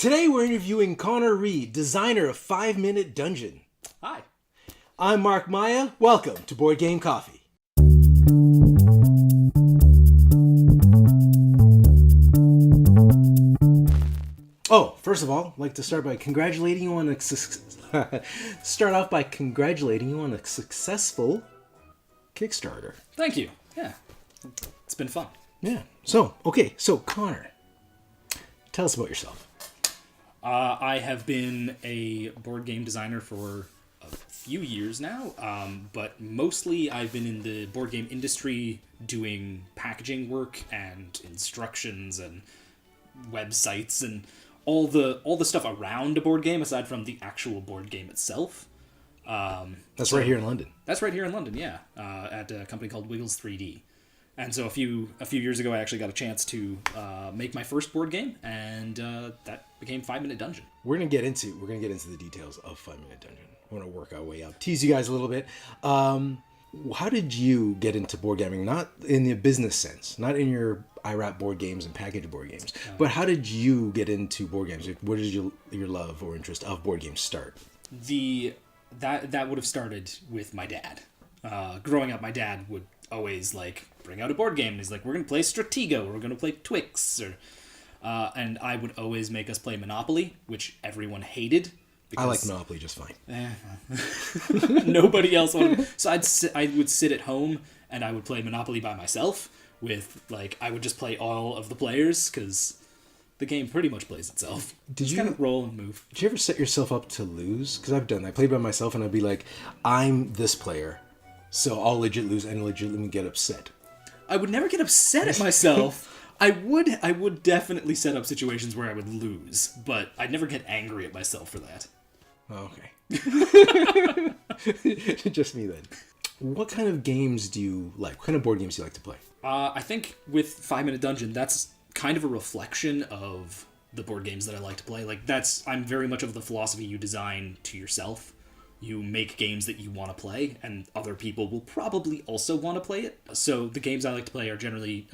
Today we're interviewing Connor Reid, designer of 5 Minute Dungeon. Hi. I'm Mark Maia. Welcome to Board Game Coffee. Oh, first of all, I'd like to start by congratulating you on a successful Kickstarter. Thank you. Yeah. It's been fun. Yeah. So Connor, tell us about yourself. I have been a board game designer for a few years now, but mostly I've been in the board game industry doing packaging work and instructions and websites and all the stuff around a board game aside from the actual board game itself. That's right here in London. That's right here in London, yeah, at a company called Wiggles 3D. And so a few years ago, I actually got a chance to make my first board game, and that became 5 Minute Dungeon. We're gonna get into the details of 5 Minute Dungeon. I want to work our way up, tease you guys a little bit. How did you get into board gaming? Not in the business sense, not in your I wrap board games and package board games, but how did you get into board games? Where did your love or interest of board games start? That would have started with my dad. Growing up, my dad would always bring out a board game, and he's like, "We're gonna play Stratego, or we're gonna play Twix," and I would always make us play Monopoly, which everyone hated. I like Monopoly just fine. Nobody else wanted. So I would sit at home and I would play Monopoly by myself. I would just play all of the players because the game pretty much plays itself. Did you kind of roll and move? Did you ever set yourself up to lose? Because I've done that. I played by myself and I'd be like, I'm this player, so I'll legit lose and legitimately get upset. I would never get upset at myself. I would definitely set up situations where I would lose, but I'd never get angry at myself for that. Oh, okay. Just me then. What kind of games do you like? What kind of board games do you like to play? I think with 5 Minute Dungeon, that's kind of a reflection of the board games that I like to play. I'm very much of the philosophy you design to yourself. You make games that you want to play, and other people will probably also want to play it. So the games I like to play are generally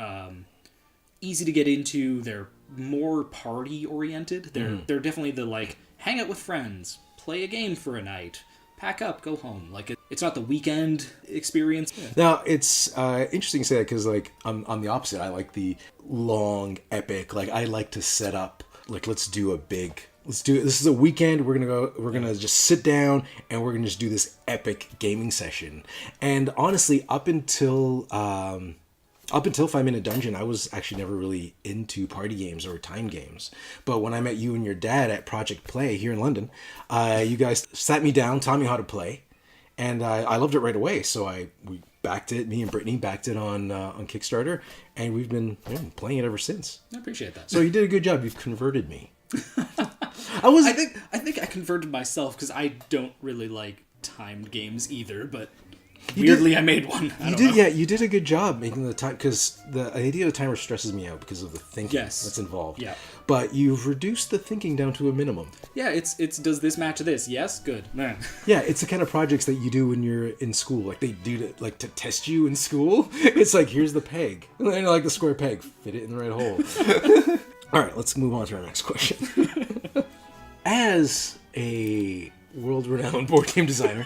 easy to get into. They're more party-oriented. They're definitely the, hang out with friends, play a game for a night, pack up, go home. It's not the weekend experience. Yeah. Now, it's interesting to say that because, I'm the opposite. I like the long, epic, I like to set up, let's do it. This is a weekend. We're gonna just sit down and we're gonna just do this epic gaming session. And honestly, up until 5 Minute Dungeon, I was actually never really into party games or time games. But when I met you and your dad at Project Play here in London, you guys sat me down, taught me how to play, and I loved it right away. So we backed it. Me and Brittany backed it on Kickstarter, and we've been playing it ever since. I appreciate that. So you did a good job. You've converted me. I think I converted myself because I don't really like timed games either, but weirdly I made one. You did a good job making the time, because the idea of the timer stresses me out because of the thinking that's involved. Yeah. But you've reduced the thinking down to a minimum. Yeah, it's does this match this? Yes, good. Man. Yeah, it's the kind of projects that you do when you're in school. They do to test you in school. It's here's the peg. And then the square peg, fit it in the right hole. All right, let's move on to our next question. As a world-renowned board game designer,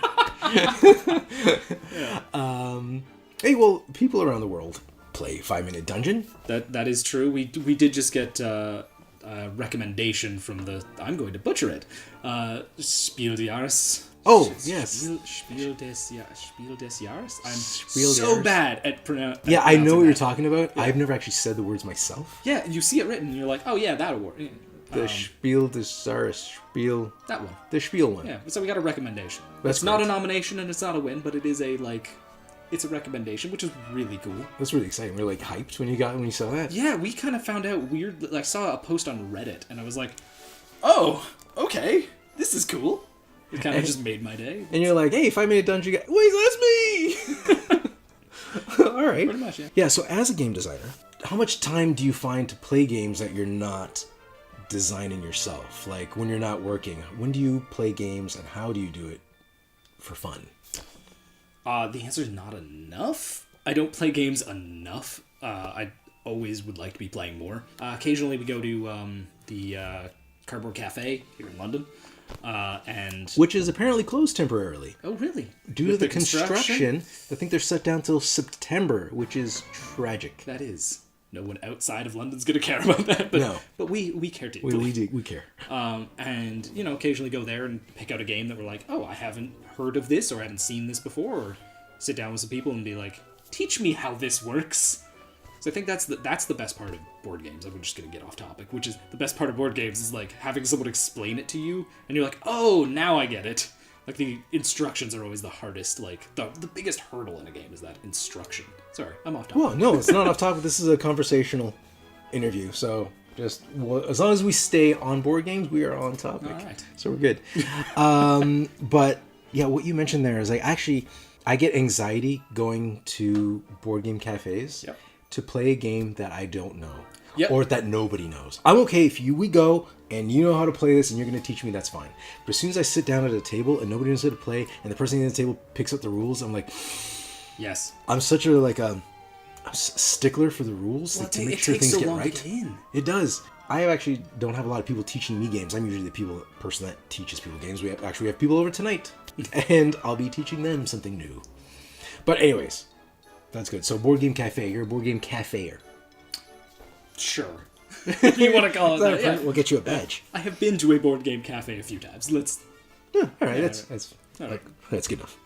people around the world play 5 Minute Dungeon. That is true. We did just get a recommendation from I'm going to butcher it. Spiel des Jahres. Oh, yes. Spiel des Jahres? I'm Spiel des so Jahres. bad at pronouncing. Yeah, I know what you're talking about. Yeah. I've never actually said the words myself. Yeah, you see it written, and you're like, oh yeah, that award. The Spiel des Jahres. That one. The Spiel one. Yeah, so we got a recommendation. That's it's not a nomination and it's not a win, but it is it's a recommendation, which is really cool. That's really exciting. We're hyped when you saw that. Yeah, we kind of found out weird. I saw a post on Reddit, and I was like, "Oh, okay, this is cool." It kind of just made my day. And you're like, "Hey, 5 Minute Dungeon guy." Wait, that's me. All right. Pretty much, yeah. Yeah. So, as a game designer, how much time do you find to play games that you're not designing yourself? When you're not working, when do you play games, and how do you do it for fun? The answer is not enough. I don't play games enough. I always would like to be playing more. Occasionally we go to the Cardboard Cafe here in London. And Which is apparently closed temporarily. oh, really? Due to the construction, I think they're shut down till September, which is tragic. That is. No one outside of London's going to care about that. But, No. But we care deeply. We care. And, occasionally go there and pick out a game that we're like, oh, I haven't heard of this or I haven't seen this before. Or sit down with some people and be like, teach me how this works. So I think that's the best part of board games. I'm just going to get off topic, which is the best part of board games is like having someone explain it to you and you're like, oh, now I get it. Like the instructions are always the hardest, like the biggest hurdle in a game is that instruction. Sorry, I'm off topic. Well, no, it's not off topic. This is a conversational interview. So just as long as we stay on board games, we are on topic. All right. So we're good. But yeah, what you mentioned there is like I get anxiety going to board game cafes. Yep. To play a game that I don't know. Yep. Or that nobody knows. I'm okay if we go and you know how to play this and you're going to teach me, that's fine. But as soon as I sit down at a table and nobody knows how to play and the person at the table picks up the rules, I'm like, yes. I'm such a stickler for the rules, Well, like, to make sure things get right. To get in. It does. I actually don't have a lot of people teaching me games. I'm usually the person that teaches people games. We have people over tonight, and I'll be teaching them something new. But anyways, that's good. So board game cafe. You're a board game cafeer. Sure. You want to call it that? Yeah. We'll get you a badge. I have been to a board game cafe a few times. Yeah, all right. Yeah, That's good enough.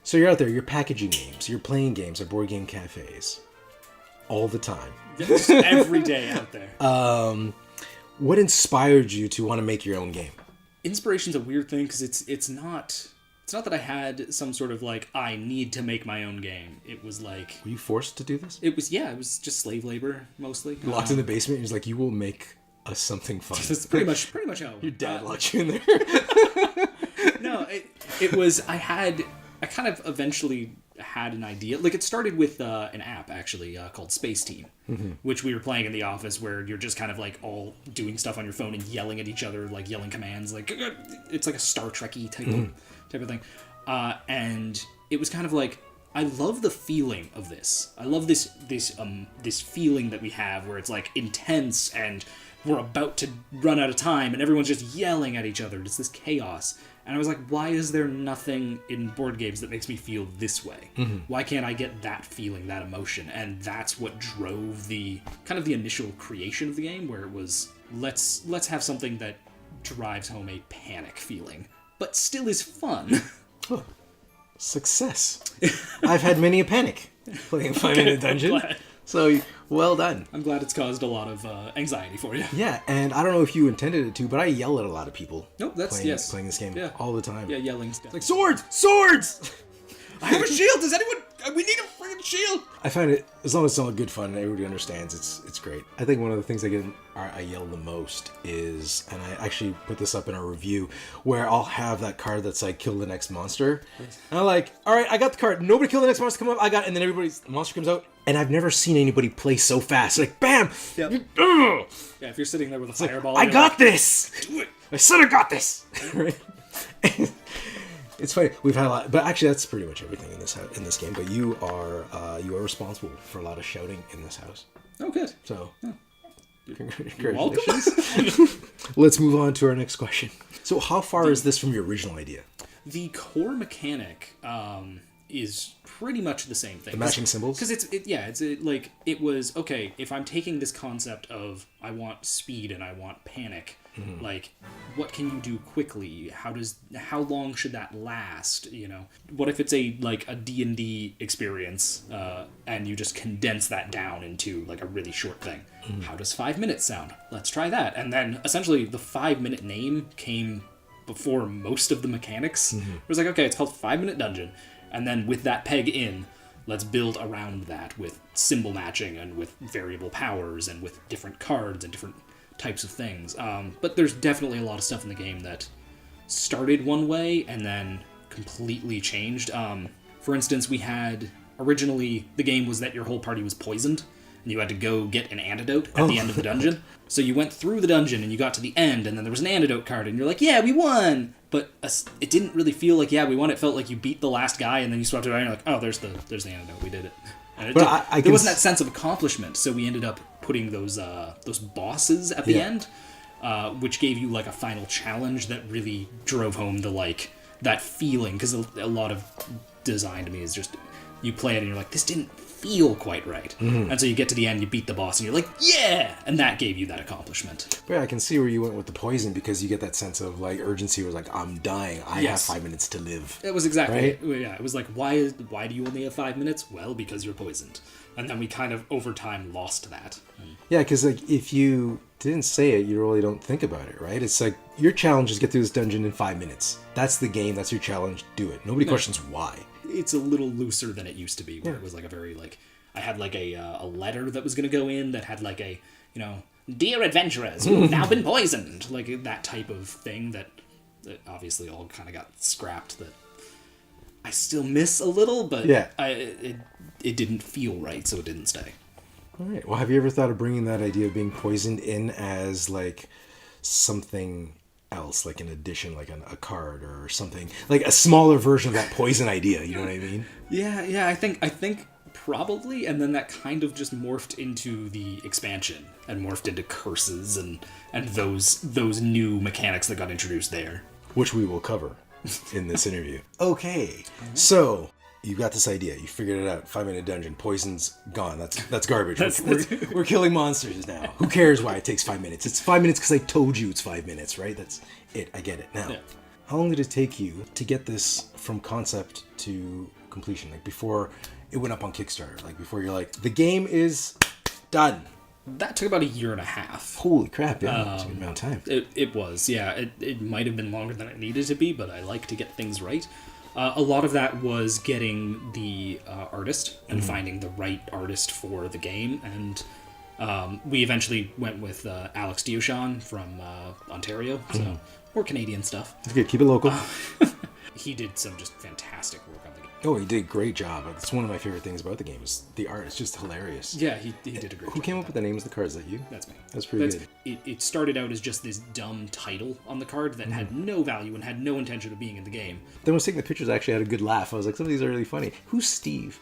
So you're out there. You're packaging games. You're playing games at board game cafes all the time. Just every day out there. What inspired you to want to make your own game? Inspiration's a weird thing because it's not that I had some sort of like I need to make my own game. It was like, Were you forced to do this? it was just slave labor mostly. Locked in the basement. He's like, you will make us something fun. That's pretty much how Your dad locked you in there. No, it was I kind of eventually had an idea. Like it started with an app actually called Space Team, which we were playing in the office where you're just kind of like all doing stuff on your phone and yelling at each other, like yelling commands. Like it's like a Star Trek-y type of thing. And it was kind of like, I love the feeling of this. I love this feeling that we have where it's like intense and we're about to run out of time and everyone's just yelling at each other. It's this chaos. And I was like, why is there nothing in board games that makes me feel this way? Why can't I get that feeling, that emotion? And that's what drove the kind of the initial creation of the game, where it was, let's have something that drives home a panic feeling, but still is fun. Oh, success. I've had many a panic playing 5-Minute Dungeon. So, well done. I'm glad it's caused a lot of anxiety for you. Yeah, and I don't know if you intended it to, but I yell at a lot of people. Nope, that's playing this game all the time. Yeah, yelling stuff. Like, swords! I have a shield! Does anyone... We need a freaking shield! I find it, as long as it's all good fun and everybody understands, it's great. I think one of the things I yell the most is, and I actually put this up in a review, where I'll have that card that's like, kill the next monster. And I'm like, alright, I got the card. Nobody kill the next monster, come up, I got it. And then the monster comes out. And I've never seen anybody play so fast. Like, bam! Yep. Yeah, if you're sitting there with a fireball... I got this! Do it! I said I got this! Right? It's funny. We've had a lot, but actually, that's pretty much everything in this game. But you are responsible for a lot of shouting in this house. Oh, good. So, congratulations. Let's move on to our next question. So, how far is this from your original idea? The core mechanic is pretty much the same thing. The matching symbols? Because it was, okay, if I'm taking this concept of I want speed and I want panic, like, what can you do quickly? How long should that last? You know, what if it's a D&D experience, and you just condense that down into like a really short thing? How does 5 minutes sound? Let's try that. And then essentially the 5-minute name came before most of the mechanics. It was like, okay, it's called 5-Minute Dungeon. And then with that peg in, let's build around that with symbol matching and with variable powers and with different cards and different types of things. But there's definitely a lot of stuff in the game that started one way and then completely changed. For instance, we had originally the game was that your whole party was poisoned and you had to go get an antidote at the end of the dungeon. So you went through the dungeon and you got to the end and then there was an antidote card and you're like, yeah, we won! But it didn't really feel like, yeah, we won. It felt like you beat the last guy and then you swapped it out and you're like, oh, there's the antidote. We did it. And there wasn't that sense of accomplishment, so we ended up putting those bosses at the end, which gave you like a final challenge that really drove home the like that feeling, because a lot of design to me is just you play it and you're like, this didn't feel quite right. And so you get to the end, you beat the boss, and you're like, yeah! And that gave you that accomplishment. But yeah, I can see where you went with the poison, because you get that sense of like urgency. It was like, I'm dying. I have 5 minutes to live. It was exactly right? it. Yeah, it was like, why do you only have 5 minutes? Well, because you're poisoned. And then we kind of, over time, lost that. Yeah, because like if you didn't say it, you really don't think about it, right? It's like, your challenge is get through this dungeon in 5 minutes. That's the game. That's your challenge. Do it. Nobody questions why. It's a little looser than it used to be, where it was like a very like, I had like a letter that was going to go in that had like a, you know, dear adventurers, you've now been poisoned, like that type of thing that obviously all kind of got scrapped, that I still miss a little, but it didn't feel right, so it didn't stay. All right. Well, have you ever thought of bringing that idea of being poisoned in as like something else, like an addition, like a card or something, like a smaller version of that poison idea? You know what I mean? Yeah. I think probably, and then that kind of just morphed into the expansion and morphed into curses and those new mechanics that got introduced there, which we will cover in this interview. Okay, so you got this idea. You figured it out. 5 minute dungeon. Poison's gone. That's garbage. We're killing monsters now. Who cares why it takes 5 minutes? It's 5 minutes because I told you it's 5 minutes, right? That's it. I get it now. Yeah. How long did it take you to get this from concept to completion? Like before it went up on Kickstarter, like before you're like, the game is done. That took about 1.5 years. Holy crap, yeah. It's a good amount of time. It was, yeah. It might have been longer than it needed to be, but I like to get things right. A lot of that was getting the artist and finding the right artist for the game. And we eventually went with Alex Dioshan from Ontario, so more Canadian stuff. That's good. Keep it local. He did some just fantastic work on the game. Oh, he did a great job. It's one of my favorite things about the game is the art. It's just hilarious. Yeah, he did a great job. Who came up with the names of the cards? Is that you? That's me. That's pretty good. It started out as just this dumb title on the card that had no value and had no intention of being in the game. Then when I was taking the pictures, I actually had a good laugh. I was like, some of these are really funny. Who's Steve?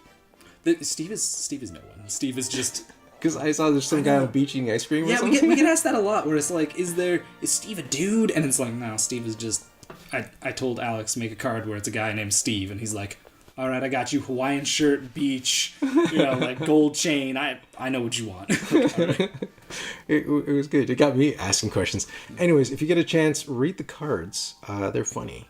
Steve is no one. Steve is just... Because I saw there's some guy on a beach eating ice cream or something. we get asked that a lot, where it's like, is Steve a dude? And it's like, no, Steve is just... I told Alex, make a card where it's a guy named Steve, and he's like, all right, I got you, Hawaiian shirt, beach, like gold chain. I know what you want. Right. It was good. It got me asking questions. Anyways, if you get a chance, read the cards. They're funny.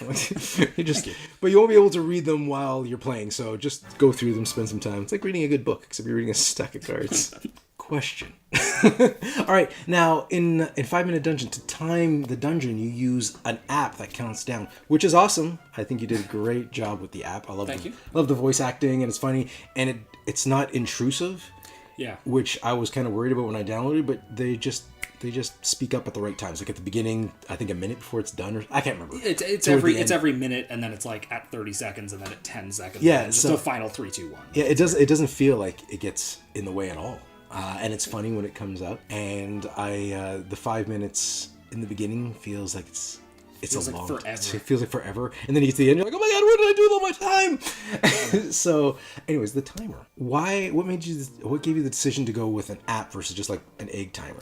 But you won't be able to read them while you're playing, so just go through them, spend some time. It's like reading a good book, except you're reading a stack of cards. Question. All right, now in 5 Minute Dungeon, to time the dungeon, you use an app that counts down, which is awesome. I think you did a great job with the app. I love the voice acting, and it's funny, and it's not intrusive. Yeah. Which I was kind of worried about when I downloaded, but they just speak up at the right times. Like at the beginning, I think a minute before it's done, or I can't remember. It's every minute, and then it's like at 30 seconds, and then at 10 seconds. Yeah, it's a final 3, 2, 1. Yeah, it doesn't feel like it gets in the way at all. And it's funny when it comes up. And the 5 minutes in the beginning feels like it's a long forever. It feels like forever. And then you get to the end, you're like, oh my god, what did I do with all my time? So, anyways, the timer. What gave you the decision to go with an app versus just like an egg timer?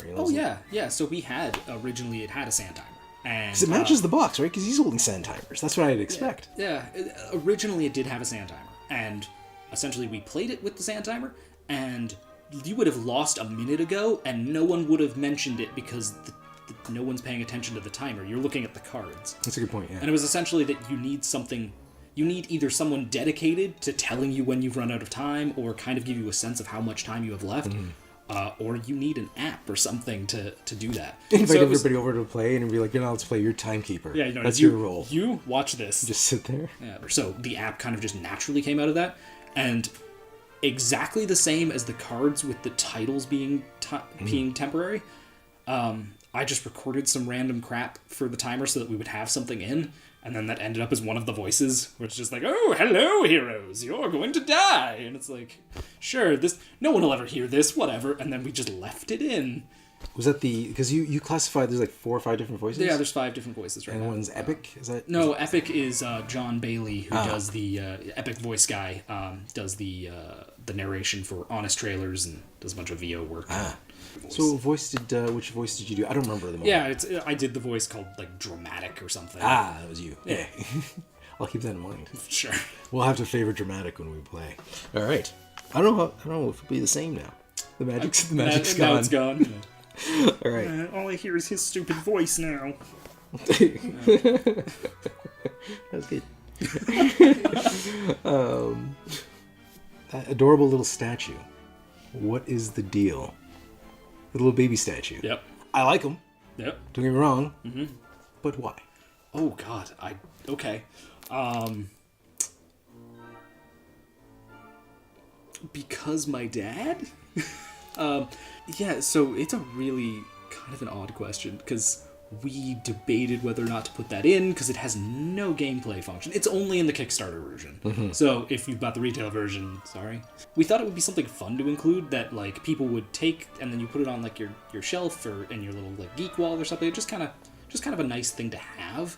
Yeah. So it had a sand timer. And it matches the box, right? Because he's holding sand timers. That's what I'd expect. Yeah. Originally, it did have a sand timer. And essentially, we played it with the sand timer, and you would have lost a minute ago, and no one would have mentioned it because no one's paying attention to the timer. You're looking at the cards. That's a good point, yeah. And it was essentially that you need either someone dedicated to telling you when you've run out of time, or kind of give you a sense of how much time you have left, or you need an app or something to do that. Invite everybody over to play and be like, let's play your timekeeper. Yeah, that's your role. You watch this. Just sit there. Yeah. So the app kind of just naturally came out of that, and exactly the same as the cards with the titles being temporary. I just recorded some random crap for the timer so that we would have something in, and then that ended up as one of the voices, where it's just like, oh, hello, heroes, you're going to die. And it's like, sure, no one will ever hear this, whatever. And then we just left it in. Was that because you classified, there's like 4 or 5 different voices? Yeah, there's 5 different voices right now. And one's Epic? Is that? No, Epic is John Bailey, who does the Epic voice guy, does the narration for Honest Trailers and does a bunch of VO work. So which voice did you do? I don't remember the moment. Yeah, I did the voice called like dramatic or something. Ah, that was you. Yeah. I'll keep that in mind. Sure. We'll have to favor dramatic when we play. All right. I don't know if it'll be the same now. The magic's gone. Now it's gone. Yeah. All right. All I hear is his stupid voice now. That's good. That adorable little statue. What is the deal? The little baby statue. Yep. I like him. Yep. Don't get me wrong. Mm-hmm. But why? Oh God. Okay. Because my dad? Yeah, so it's a really kind of an odd question, because we debated whether or not to put that in, because it has no gameplay function. It's only in the Kickstarter version. Mm-hmm. So if you've bought the retail version, sorry. We thought it would be something fun to include that like people would take, and then you put it on like your shelf or in your little like geek wall or something. It's just kind of a nice thing to have,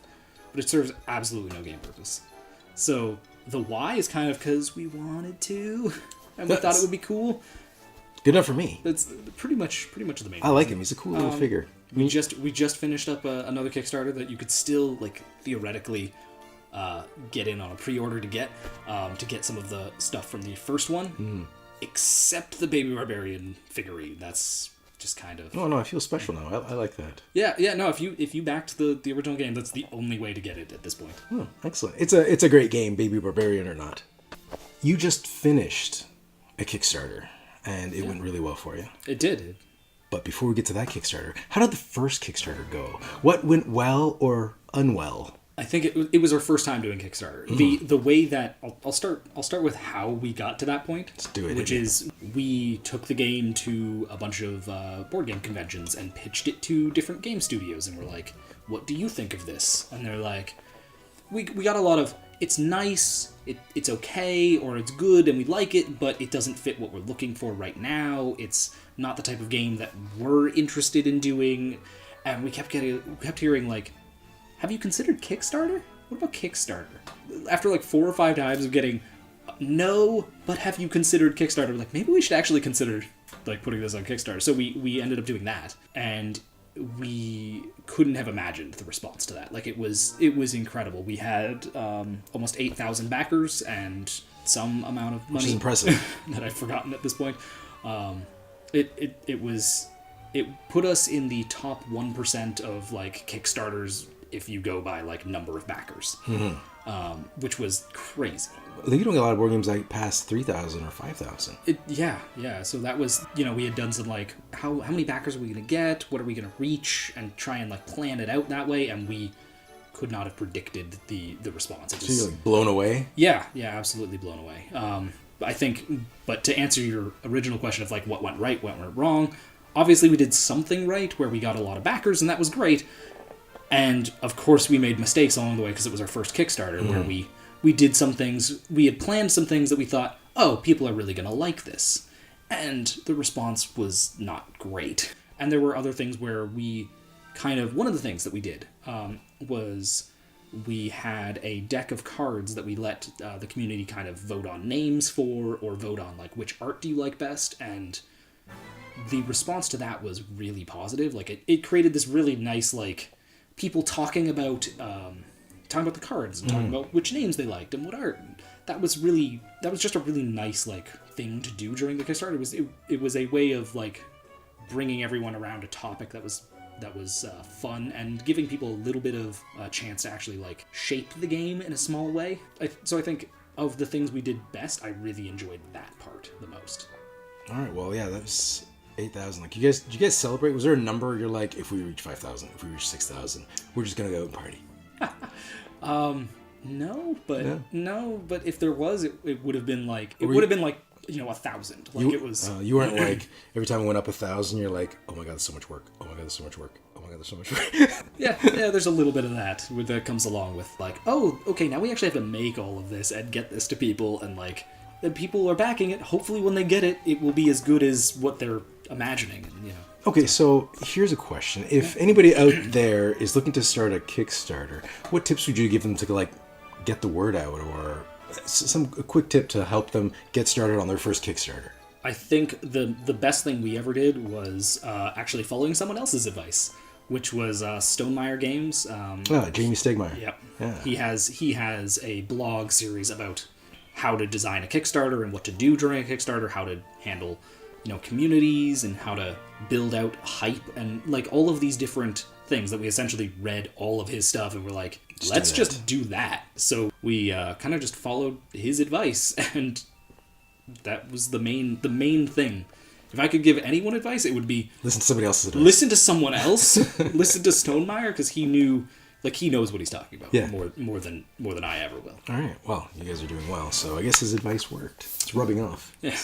but it serves absolutely no game purpose. So the why is kind of because we wanted to, and we thought it would be cool. Good enough for me. That's pretty much the main reason. I like him. He's a cool little figure. We just finished up another Kickstarter that you could still like theoretically get in on a pre-order to get some of the stuff from the first one, except the Baby Barbarian figurine. That's just kind of... No, I feel special now. I like that. Yeah. No, if you backed the original game, that's the only way to get it at this point. Oh, excellent. It's a great game, Baby Barbarian or not. You just finished a Kickstarter, and it went really well for you. It did. But before we get to that Kickstarter, how did the first Kickstarter go? What went well or unwell? I think it was our first time doing Kickstarter. The way that I'll start with how we got to that point. Let's do it. Which is we took the game to a bunch of board game conventions and pitched it to different game studios, and we're like, "What do you think of this?" And they're like, "We got a lot of it's nice, it's okay, or it's good, and we like it, but it doesn't fit what we're looking for right now. It's not the type of game that we're interested in doing." And we kept hearing like, "Have you considered Kickstarter? What about Kickstarter?" After like 4 or 5 times of getting, "No, but have you considered Kickstarter?" We're like, maybe we should actually consider like putting this on Kickstarter. So we ended up doing that, and we couldn't have imagined the response to that. Like it was incredible. We had almost 8,000 backers and some amount of money, which is impressive, that I've forgotten at this point. It put us in the top 1% of like Kickstarters if you go by like number of backers, which was crazy. I think you don't get a lot of board games like past 3,000 or 5,000. Yeah. So that was, we had done some like, how many backers are we going to get? What are we going to reach? And try and like plan it out that way. And we could not have predicted the response. So you're like blown away? Yeah, absolutely blown away. I think, but to answer your original question of like what went right, what went wrong, obviously we did something right where we got a lot of backers, and that was great. And of course we made mistakes along the way because it was our first Kickstarter where we did some things, we had planned some things that we thought, oh, people are really going to like this. And the response was not great. And there were other things where we one of the things that we did was we had a deck of cards that we let the community kind of vote on names for, or vote on like which art do you like best. And the response to that was really positive. Like it created this really nice, like, people talking about the cards and talking about which names they liked and what art. That was just a really nice like thing to do during the Kickstarter. It was a way of like bringing everyone around a topic that was fun and giving people a little bit of a chance to actually like shape the game in a small way. So I think of the things we did best, I really enjoyed that part the most. All right, well, yeah, that was 8,000. Like, did you guys celebrate? Was there a number you're like, if we reach 5,000, if we reach 6,000, we're just gonna go and party? No, but if there was, it would have been like 1,000. Like it was. You weren't like every time it went up 1,000, you're like, oh my god, there's so much work. Oh my god, there's so much work. Oh my god, there's so much work. yeah. There's a little bit of that comes along with like, oh, okay, now we actually have to make all of this and get this to people, and like, then people are backing it. Hopefully, when they get it, it will be as good as what they're imagining. And, Okay, so here's a question. If anybody out there is looking to start a Kickstarter, what tips would you give them to like get the word out, or a quick tip to help them get started on their first Kickstarter? I think the best thing we ever did was actually following someone else's advice, which was Stonemaier Games. Jamie Stegmaier. Yep. Yeah. He has a blog series about how to design a Kickstarter and what to do during a Kickstarter, how to handle, communities and how to build out hype and like all of these different things that we essentially read all of his stuff and we're like, let's just do that. So we kind of just followed his advice, and that was the main thing. If I could give anyone advice, it would be listen to somebody else's advice. Listen to someone else. Listen to Stonemaier, because he knows what he's talking about. Yeah. More than I ever will. All right. Well, you guys are doing well, so I guess his advice worked. It's rubbing off. Yeah.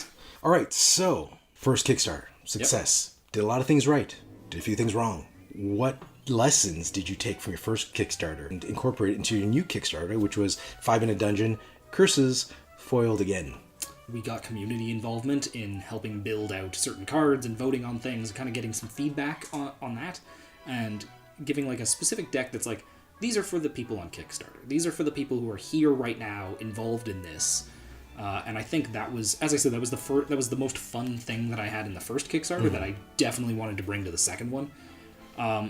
All right. So first Kickstarter success. Yep. Did a lot of things right. Did a few things wrong. What lessons did you take from your first Kickstarter and incorporate it into your new Kickstarter, which was 5 in a Dungeon, Curses Foiled Again? We got community involvement in helping build out certain cards and voting on things, kind of getting some feedback on that, and giving like a specific deck that's like, these are for the people on Kickstarter. These are for the people who are here right now involved in this. And I think that was, as I said, that was the most fun thing that I had in the first Kickstarter that I definitely wanted to bring to the second one.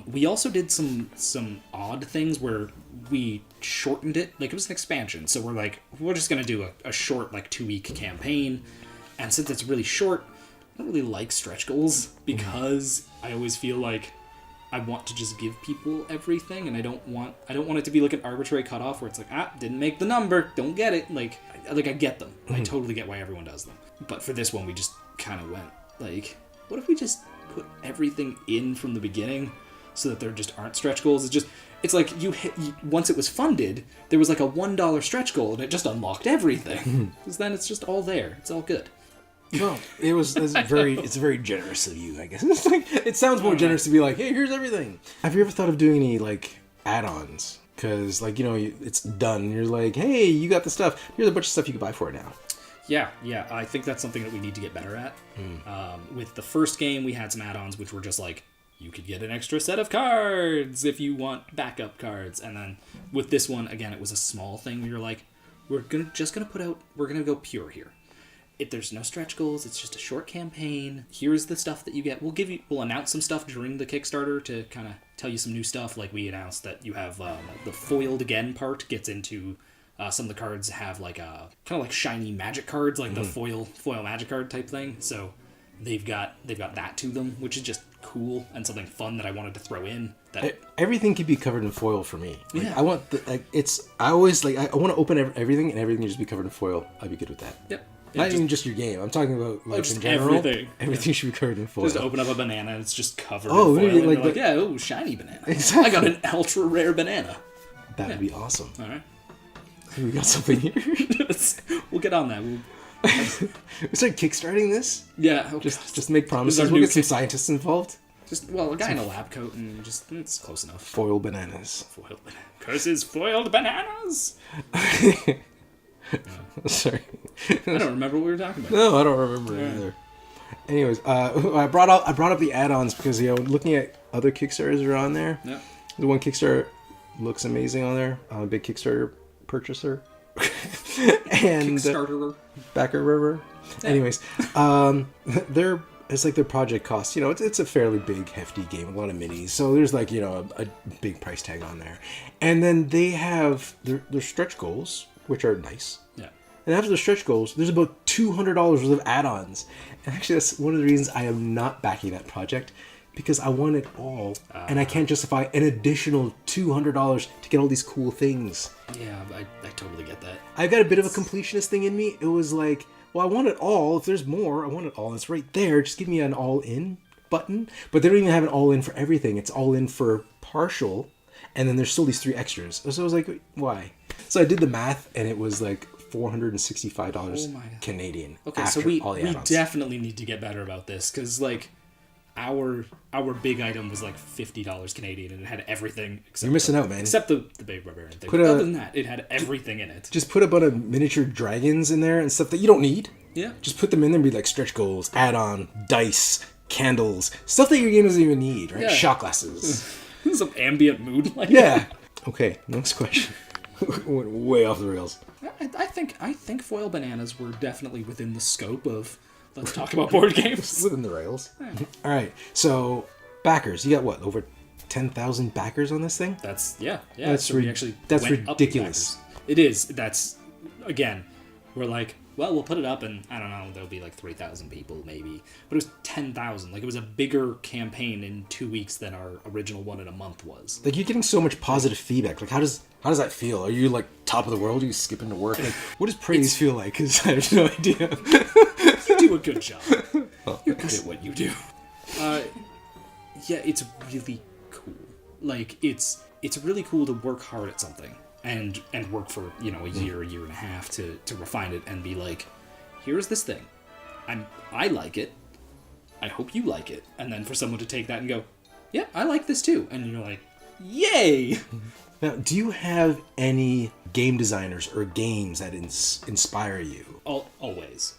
We also did some odd things where we shortened it. Like, it was an expansion, so we're just going to do a short, 2-week campaign. And since it's really short, I don't really like stretch goals because I always feel like I want to just give people everything, and I don't want it to be like an arbitrary cutoff where it's like, didn't make the number, don't get it. Like I get them. I totally get why everyone does them. But for this one, we just kind of went, like, what if we just put everything in from the beginning so that there just aren't stretch goals? It's like once it was funded, there was like a $1 stretch goal and it just unlocked everything. Because then it's just all there. It's all good. Well, it's very generous of you, I guess. It's like, it sounds more generous to be like, hey, here's everything. Have you ever thought of doing any add-ons? Because it's done. And you're like, hey, you got the stuff. Here's a bunch of stuff you can buy for it now. Yeah, I think that's something that we need to get better at. With the first game, we had some add-ons which were just like, you could get an extra set of cards if you want backup cards. And then with this one, again, it was a small thing where you're like, we're gonna go pure here. If there's no stretch goals, it's just a short campaign. Here's the stuff that you get. We'll announce some stuff during the Kickstarter to kind of tell you some new stuff. Like we announced that you have the foiled again part gets into some of the cards have like a kind of like shiny magic cards, like the foil magic card type thing. So they've got that to them, which is just cool and something fun that I wanted to throw in. Everything can be covered in foil for me. Yeah. I want I want to open everything and everything just be covered in foil. I'd be good with that. Yep. Not even just your game. I'm talking about in general. Everything should be covered in foil. Just open up a banana and it's just covered in foil. Really? Shiny banana. Exactly. I got an ultra rare banana. That would be awesome. All right. We got something here. We'll get on that. We start kickstarting this. Yeah. Just make promises. We'll get some scientists involved. A guy in a lab coat and it's close enough. Foil bananas. Curses foiled bananas. Sorry. I don't remember what we were talking about. No, I don't remember either. Anyways, I brought up the add-ons because looking at other Kickstarters that are on there. Yeah. The one Kickstarter looks amazing on there. I'm a big Kickstarter purchaser. And Kickstarterer. Backer river. Yeah. Anyways, it's like their project cost. It's a fairly big, hefty game with a lot of minis. So there's a big price tag on there. And then they have their stretch goals, which are nice. Yeah. And after the stretch goals, there's about $200 worth of add-ons. And actually, that's one of the reasons I am not backing that project, because I want it all, and I can't justify an additional $200 to get all these cool things. Yeah, I totally get that. I've got a bit of a completionist thing in me. It was like, well, I want it all. If there's more, I want it all. And it's right there. Just give me an all-in button. But they don't even have an all-in for everything. It's all-in for partial, and then there's still these 3 extras. So I was like, why? So I did the math, and it was like $465 Canadian. Okay, so we definitely need to get better about this, because our big item was like $50 Canadian, and it had everything. You're missing out, man. Except the Baby Barbarian thing. Other than that, it had everything in it. Just put a bunch of miniature dragons in there and stuff that you don't need. Yeah. Just put them in there and be like stretch goals, add-on, dice, candles, stuff that your game doesn't even need, right? Yeah. Shot glasses. Some ambient mood lighting. Yeah. Okay, next question. Went way off the rails. I think foil bananas were definitely within the scope of Let's talk about board games. Within the rails. All right. So, backers. You got what? Over 10,000 backers on this thing? That's yeah. That's so we actually that's went up ridiculous. backers. It is. That's again. We're like, well, we'll put it up, and I don't know. There'll be like 3,000 people, maybe. But it was 10,000. Like, it was a bigger campaign in 2 weeks than our original one in a month was. Like, you're getting so much positive feedback. Like, how does that feel? Are you like top of the world? Are you skipping to work? Like, what does praise feel like? Because I have no idea. You do a good job. You're good at what you do. Yeah, it's really cool. Like, it's really cool to work hard at something and work for, a year and a half to refine it and be like, here's this thing. I like it. I hope you like it. And then for someone to take that and go, yeah, I like this too. And you're like, yay! Now, do you have any game designers or games that inspire you? Always.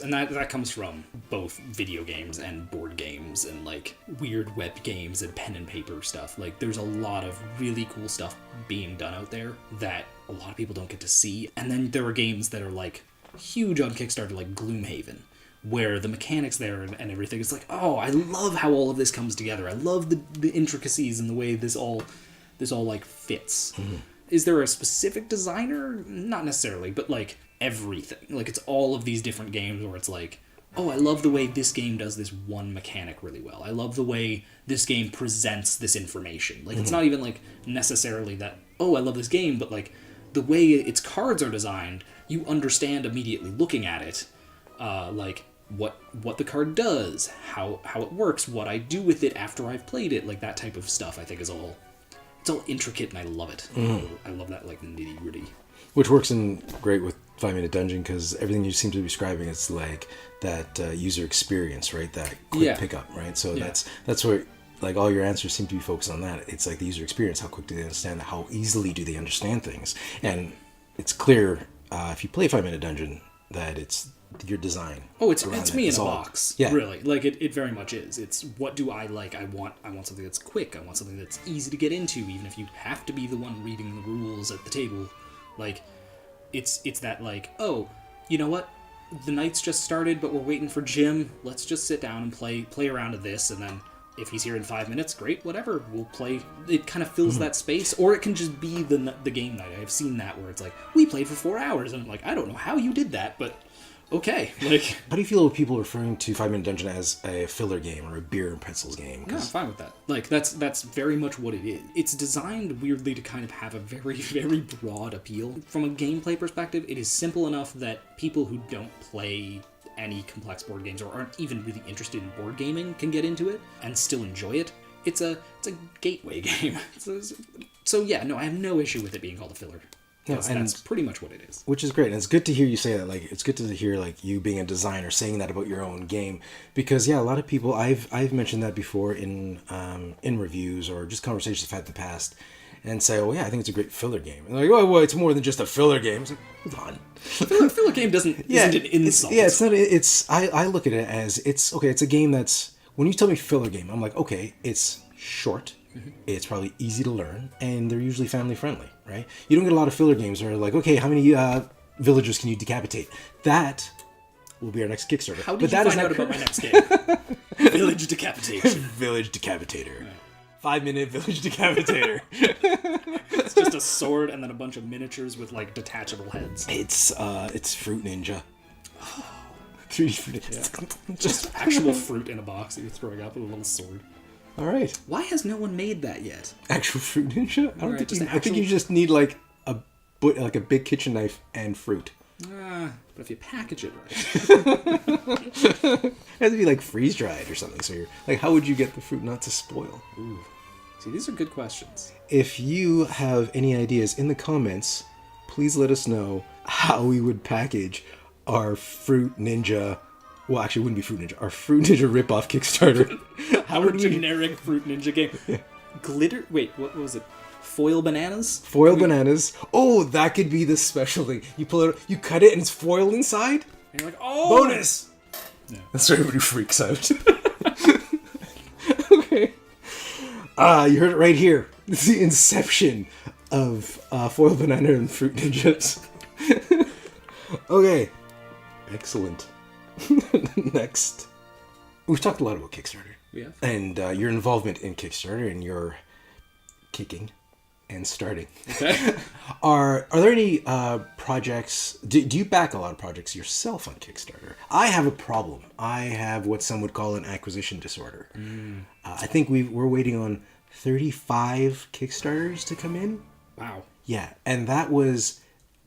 And that comes from both video games and board games and like weird web games and pen and paper stuff. Like, there's a lot of really cool stuff being done out there that a lot of people don't get to see. And then there are games that are like huge on Kickstarter, like Gloomhaven, where the mechanics there and everything is like, oh, I love how all of this comes together. I love the intricacies and the way this all like fits. Mm-hmm. Is there a specific designer? Not necessarily, but like everything. Like, it's all of these different games where it's like, oh, I love the way this game does this one mechanic really well. I love the way this game presents this information. Like, it's not even like necessarily that, oh, I love this game, but like the way its cards are designed, you understand immediately looking at it, like what the card does, how it works, what I do with it after I've played it. Like, that type of stuff I think is all... It's all intricate, and I love it. I love that, like, nitty-gritty. Which works in great with 5 Minute Dungeon, because everything you seem to be describing, it's like that user experience, right? That quick pickup, right? So that's where, like, all your answers seem to be focused on that. It's like the user experience. How quick do they understand? How easily do they understand things? And it's clear, if you play 5 Minute Dungeon, that it's your design. Oh, it's me in a box. Yeah. Really. Like, it very much is. It's, what do I like? I want something that's quick. I want something that's easy to get into, even if you have to be the one reading the rules at the table. Like, it's that, like, oh, you know what? The night's just started, but we're waiting for Jim. Let's just sit down and play around to this, and then if he's here in 5 minutes, great, whatever. We'll play. It kind of fills that space, or it can just be the game night. I've seen that where it's like, we played for 4 hours, and I'm like, I don't know how you did that, but... Okay, like... How do you feel with people referring to 5 Minute Dungeon as a filler game or a beer and pretzels game? Yeah, I'm fine with that. Like, that's very much what it is. It's designed weirdly to kind of have a very, very broad appeal. From a gameplay perspective, it is simple enough that people who don't play any complex board games or aren't even really interested in board gaming can get into it and still enjoy it. It's a gateway game. So yeah, no, I have no issue with it being called a filler. No, that's pretty much what it is. Which is great. And it's good to hear you say that. Like, it's good to hear, like, you being a designer saying that about your own game. Because, yeah, a lot of people, I've mentioned that before in reviews or just conversations I've had in the past, and say, oh, yeah, I think it's a great filler game. And they're like, oh, well, it's more than just a filler game. It's like, hold on. Filler game isn't an insult. I look at it as, it's a game that's, when you tell me filler game, I'm like, okay, it's short. Mm-hmm. It's probably easy to learn, and they're usually family friendly, right? You don't get a lot of filler games where like, okay, how many villagers can you decapitate? That will be our next Kickstarter. How did you find out about my next game? Village Decapitation. Village Decapitator. 5 minute Village Decapitator. It's just a sword and then a bunch of miniatures with like detachable heads. It's Fruit Ninja. 3D Fruit Ninja. Yeah. Just actual fruit in a box that you're throwing up with a little sword. All right. Why has no one made that yet? Actual Fruit Ninja? I think you just need like a big kitchen knife and fruit. But if you package it right, it has to be like freeze dried or something. So you're like, how would you get the fruit not to spoil? Ooh. See, these are good questions. If you have any ideas in the comments, please let us know how we would package our Fruit Ninja. Well, actually, it wouldn't be Fruit Ninja. Our Fruit Ninja ripoff Kickstarter. Our generic Fruit Ninja game. Glitter? Wait, what was it? Foil bananas? Foil bananas. Oh, that could be the special thing. You pull it, you cut it, and it's foil inside. And you're like, oh! Bonus! Yeah. That's where everybody freaks out. Okay. You heard it right here. It's the inception of Foil Banana and Fruit Ninjas. Okay. Excellent. Next, we've talked a lot about Kickstarter. Yeah. And your involvement in Kickstarter and your kicking and starting. Okay. Are there any projects? Do you back a lot of projects yourself on Kickstarter? I have a problem. I have what some would call an acquisition disorder. I think we're waiting on 35 Kickstarters to come in. Wow. Yeah, and that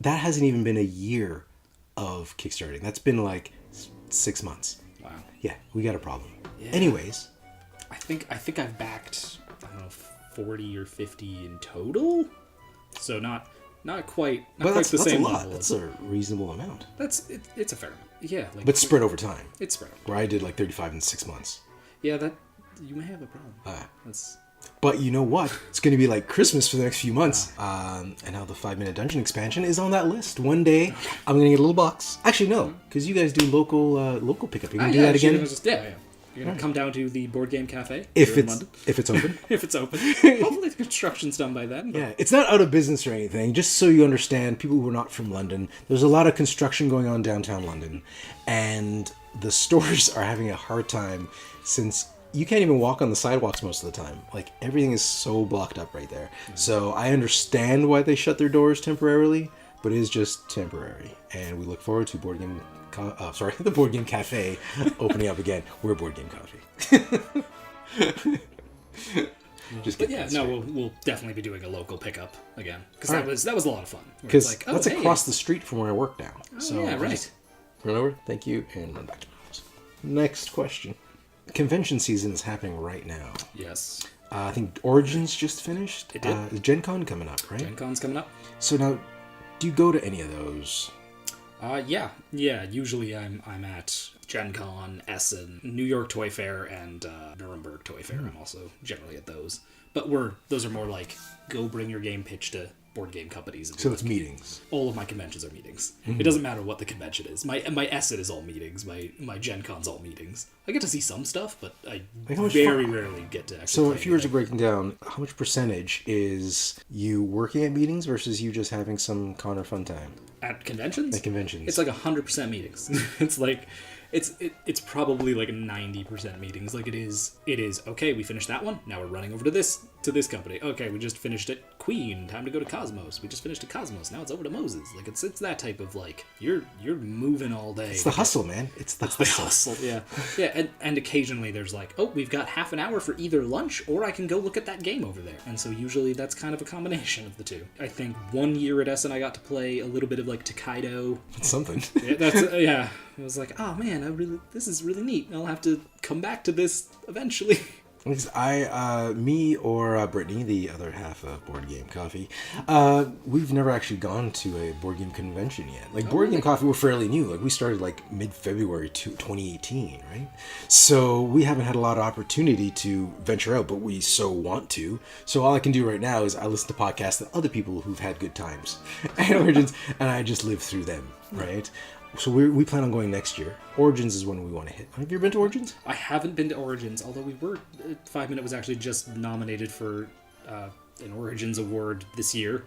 hasn't even been a year of Kickstarting. That's been like 6 months. Wow. Yeah, we got a problem. Yeah. Anyways, I think I've backed, I don't know, 40 or 50 in total. So not quite the same a lot. level. That's a reasonable amount. It's a fair amount. Yeah. Like, But spread over time. it's spread over. Where I did like 35 in 6 months. Yeah, that you may have a problem. That's But you know what? It's going to be like Christmas for the next few months. And now the 5-minute dungeon expansion is on that list. One day, I'm going to get a little box. Actually, no, because you guys do local pickup. You can do that again? Yeah. You're going to come down to the Board Game Cafe If here in it's London. if it's open. If it's open. Hopefully the construction's done by then. But Yeah, it's not out of business or anything. Just so you understand, people who are not from London, there's a lot of construction going on downtown London. And the stores are having a hard time since you can't even walk on the sidewalks most of the time. Like, everything is so blocked up right there. So I understand why they shut their doors temporarily, but it is just temporary. And we look forward to the Board Game Cafe opening up again. We're Board Game Coffee. Just But kidding. yeah, no, we'll definitely be doing a local pickup again because All right. that was a lot of fun. Where it's Because like, oh, that's hey. across the street from where I work now. So yeah, I right. just run over, thank you, and run back to my house. Next question. Convention season is happening right now. Yes. I think Origins just finished. It did. Is Gen Con coming up, right? Gen Con's coming up. So now, do you go to any of those? Yeah. Usually I'm at Gen Con, Essen, New York Toy Fair, and Nuremberg Toy Fair. I'm also generally at those. But those are more like go bring your game pitch to board game companies. And So it's meetings. all of my conventions are meetings. It doesn't matter what the convention is. My Essen is all meetings. My Gen Con's all meetings. I get to see some stuff, but I Like, how much very fun- rarely get to actually. So play if you were to anything. break down, how much percentage is you working at meetings versus you just having some kind of fun time? At conventions? At conventions. It's like 100% meetings. It's like it's probably like 90% meetings. Like it is okay, we finished that one. Now we're running over to this company. Okay, we just finished it Queen. Time to go to Cosmos. We just finished at Cosmos. Now it's over to Moses. Like it's that type of like you're moving all day. It's the hustle, man. It's the hustle. Yeah. Yeah, and occasionally there's like, oh, we've got half an hour for either lunch or I can go look at that game over there. And so usually that's kind of a combination of the two. I think one year at Essen I got to play a little bit of like Takedo. It's something. Yeah, that's yeah. I was like, oh man, this is really neat. I'll have to come back to this eventually. Because me or Brittany, the other half of Board Game Coffee, we've never actually gone to a board game convention yet. Like, Board Game Coffee, we're fairly new. Like, we started, like, mid-February 2018, right? So we haven't had a lot of opportunity to venture out, but we so want to. So all I can do right now is I listen to podcasts that other people who've had good times at Origins, and I just live through them, right? So we plan on going next year. Origins is when we want to hit. Have you ever been to Origins? I haven't been to Origins, although we were 5 Minute was actually just nominated for an Origins award this year.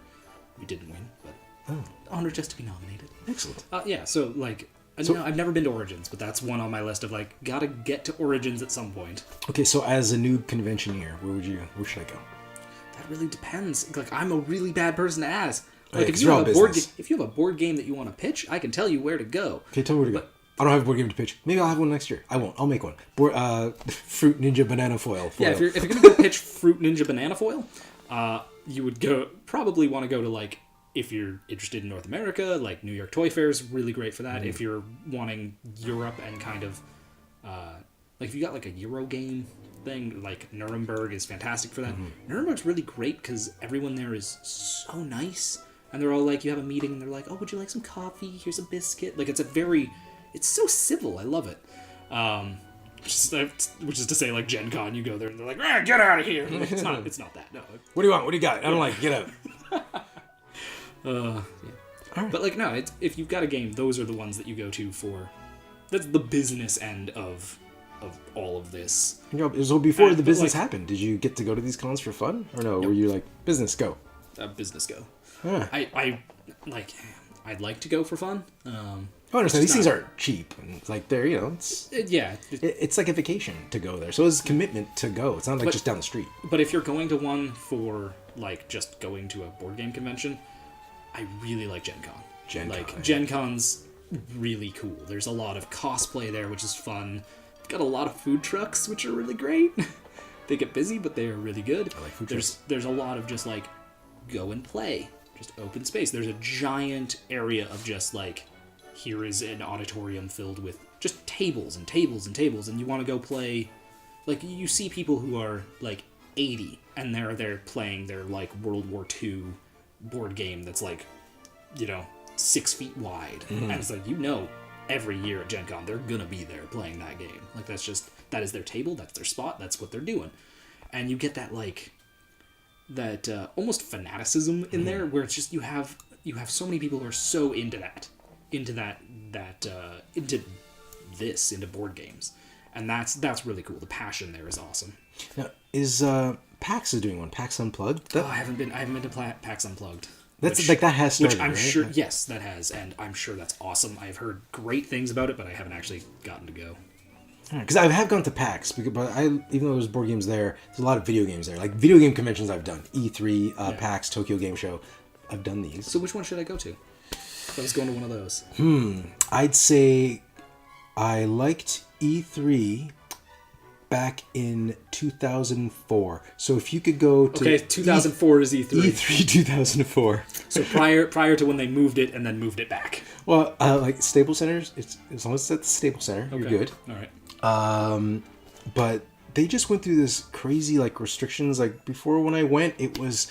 We didn't win, but honored just to be nominated. Excellent. Yeah, so like no, I've never been to Origins, but that's one on my list of like gotta get to Origins at some point. Okay, so as a new convention year, where should I go? That really depends. Like I'm a really bad person to ask. Like Yeah, if 'cause you you're have all a board business. if you have a board game that you want to pitch, I can tell you where to go. Okay, tell me where to go. I don't have a board game to pitch. Maybe I'll have one next year. I won't. I'll make one. Fruit Ninja Banana Foil. Yeah, if you're gonna go pitch Fruit Ninja Banana Foil, you would probably want to go to like if you're interested in North America, like New York Toy Fair is really great for that. If you're wanting Europe and kind of like if you got like a Euro game thing, like Nuremberg is fantastic for that. Nuremberg's really great because everyone there is so nice, and they're all like, you have a meeting and they're like, oh, would you like some coffee? Here's a biscuit. Like it's so civil. I love it. Which is to say, like Gen Con, you go there and they're like, get out of here. Like, it's not that. No. What do you want? What do you got? I don't like it. Get out. Yeah. Alright. But like no, if you've got a game, those are the ones that you go to for. That's the business end of all of this. So before the but, business like- happened, did you get to go to these cons for fun? Or no? Were you like, business, go? Business go. Yeah. I'd like to go for fun, I understand. These things aren't cheap. And it's like they're, it's like a vacation to go there. So it's commitment to go. It's not like just down the street. But if you're going to one for like just going to a board game convention, I really like Gen Con. Gen Con's really cool. There's a lot of cosplay there, which is fun. Got a lot of food trucks, which are really great. They get busy, but they are really good. I like food trucks. There's a lot of just like go and play, just open space. There's a giant area of just like, here is an auditorium filled with just tables and tables and tables, and you want to go play. Like, you see people who are like 80 and they're there playing their like World War II board game that's like, 6 feet wide. And it's like, every year at Gen Con they're gonna be there playing that game. Like, that is their table, that's their spot, that's what they're doing. And you get that like that almost fanaticism in there, where it's just you have so many people who are so into board games, and that's really cool. The passion there is awesome. Now, is PAX doing one? PAX Unplugged? I haven't been to PAX Unplugged. That has started, which I'm right? sure, yes, that has, and I'm sure that's awesome. I've heard great things about it, but I haven't actually gotten to go. Because I have gone to PAX, but even though there's board games there, there's a lot of video games there. Like video game conventions I've done. E3, PAX, Tokyo Game Show. I've done these. So which one should I go to? If I was going to one of those. I'd say I liked E3 back in 2004. So if you could go to... Okay, 2004 is E3. E3 2004. So prior to when they moved it and then moved it back. Well, like Staples Centers, as long as it's at the Staples Center, you're good. All right. But they just went through this crazy like restrictions. Like before, when I went, it was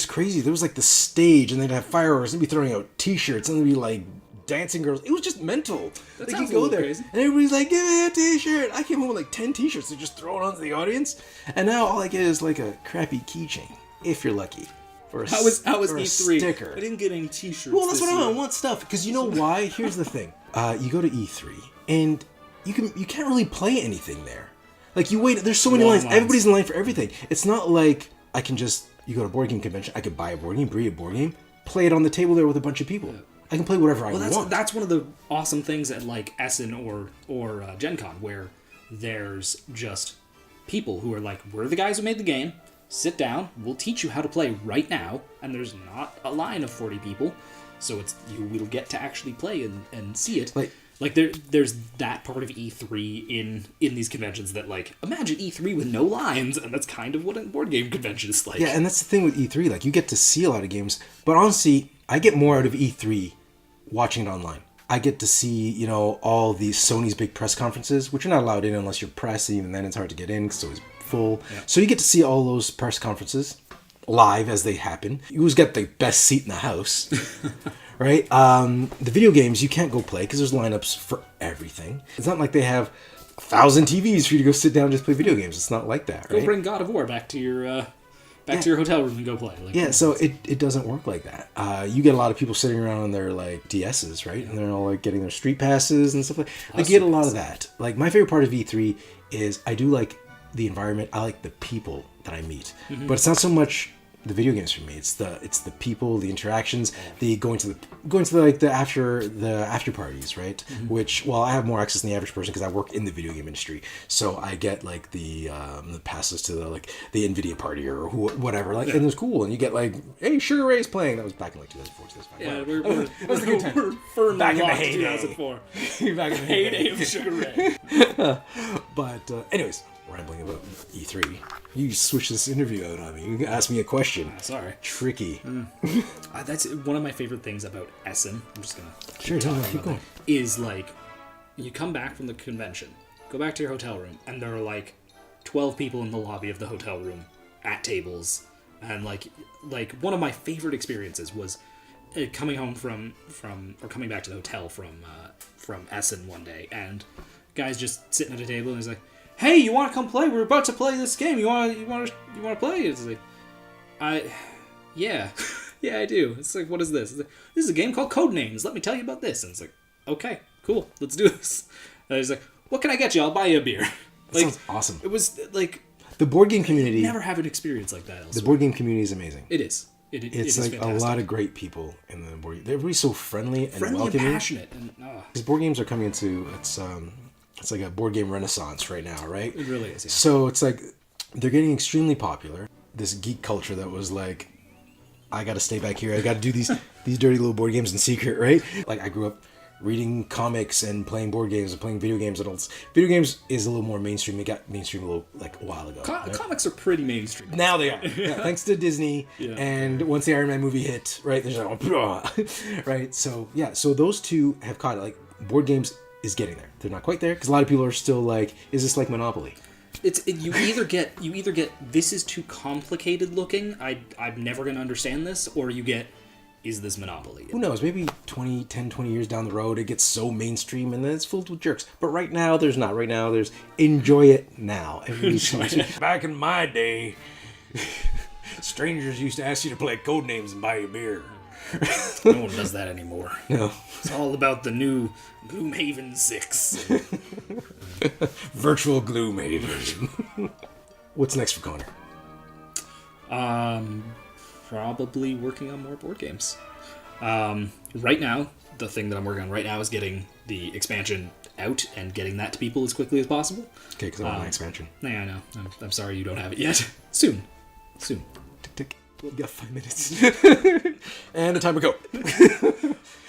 crazy. There was like the stage, and they'd have fireworks, and they'd be throwing out T-shirts, and there'd be like dancing girls. It was just mental. That like sounds you go a little there, crazy. and everybody's like, "Give me a T-shirt." I came home with like 10 T-shirts to just throw it onto the audience, and now all I get is like a crappy keychain, if you're lucky. How was E3? Sticker. I didn't get any T-shirts. Well, that's what I want stuff, because you know why? Here's the thing: you go to E3, and you can't really play anything there. Like, you wait, there's so many lines. Everybody's in line for everything. It's not like you go to a board game convention, I could buy a board game, breed a board game, play it on the table there with a bunch of people. Yeah. I can play whatever I want. That's one of the awesome things at like Essen or Gen Con, where there's just people who are like, we're the guys who made the game, sit down, we'll teach you how to play right now, and there's not a line of 40 people, so you will get to actually play and see it. Like there's that part of E3 in these conventions that, like, imagine E3 with no lines, and that's kind of what a board game convention is like. Yeah, and that's the thing with E3. Like, you get to see a lot of games, but honestly, I get more out of E3 watching it online. I get to see, all these Sony's big press conferences, which you're not allowed in unless you're press, and even then it's hard to get in because it's always full. Yeah. So you get to see all those press conferences live as they happen. You always get the best seat in the house. Right? The video games, you can't go play because there's lineups for everything. It's not like they have 1,000 TVs for you to go sit down and just play video games. It's not like that, right? Go bring God of War back to your hotel room and go play. So it doesn't work like that. You get a lot of people sitting around on their like DSs, right? And they're all like getting their street passes and stuff like that. Like, you get a lot of that. Like, my favorite part of E3 is I do like the environment. I like the people that I meet. Mm-hmm. But it's not so much the video games for me. It's the people, the interactions, the going to the after parties, right? Mm-hmm. Which, well, I have more access than the average person because I work in the video game industry, so I get like the passes to the NVIDIA party or whatever, like, and it's cool. And you get like, hey, Sugar Ray's playing. That was back in like 2004, 2005. Yeah, we're firmly back in the heyday. 2004. Back in the heyday of Sugar Ray. But anyways, rambling about E3. You switch this interview out on me. You ask me a question. Sorry. Tricky. That's one of my favorite things about Essen. I'm just gonna keep going. Is like, you come back from the convention, go back to your hotel room, and there are like 12 people in the lobby of the hotel room at tables, and like one of my favorite experiences was coming home or coming back to the hotel from Essen one day, and guys just sitting at a table, and he's like, hey, you want to come play? We're about to play this game. You want to play? It's like, yeah, I do. It's like, what is this? It's like, this is a game called Codenames. Let me tell you about this. And it's like, okay, cool, let's do this. And he's like, what can I get you? I'll buy you a beer. That sounds awesome. It was like, the board game community. Never have an experience like that elsewhere. The board game community is amazing. It is. It it's is like fantastic. a lot of great people in the board. Everybody's so friendly and Friendly and welcoming. passionate. And, Because board games are coming into it's like a board game renaissance right now, right? it really is, yeah. So it's like they're getting extremely popular. This geek culture that was like, I got to stay back here. I got to do these dirty little board games in secret, right? Like I grew up reading comics and playing board games and playing video games. Video games is a little more mainstream. It got mainstream a while ago. Right? Comics are pretty mainstream. Now they are. Yeah, thanks to Disney. Yeah. And once the Iron Man movie hit, right, there's like, right? So, yeah, so those two have caught it. Like, board games is getting there. They're not quite there because a lot of people are still like, is this like Monopoly? You either get this is too complicated looking, I'm never going to understand this, or you get, is this Monopoly? Who knows? Maybe 10, 20 years down the road, it gets so mainstream and then it's filled with jerks. But right now, there's not. Right now, there's enjoy it now. Back in my day, strangers used to ask you to play code names and buy you beer. No one does that anymore. No. It's all about the new Gloomhaven 6. Virtual Gloomhaven. What's next for Connor? Probably working on more board games. Right now, the thing that I'm working on right now is getting the expansion out and getting that to people as quickly as possible. Okay, because I want my expansion. Yeah, I know. I'm sorry you don't have it yet. Soon. Tick, tick. You got 5 minutes. And the timer go.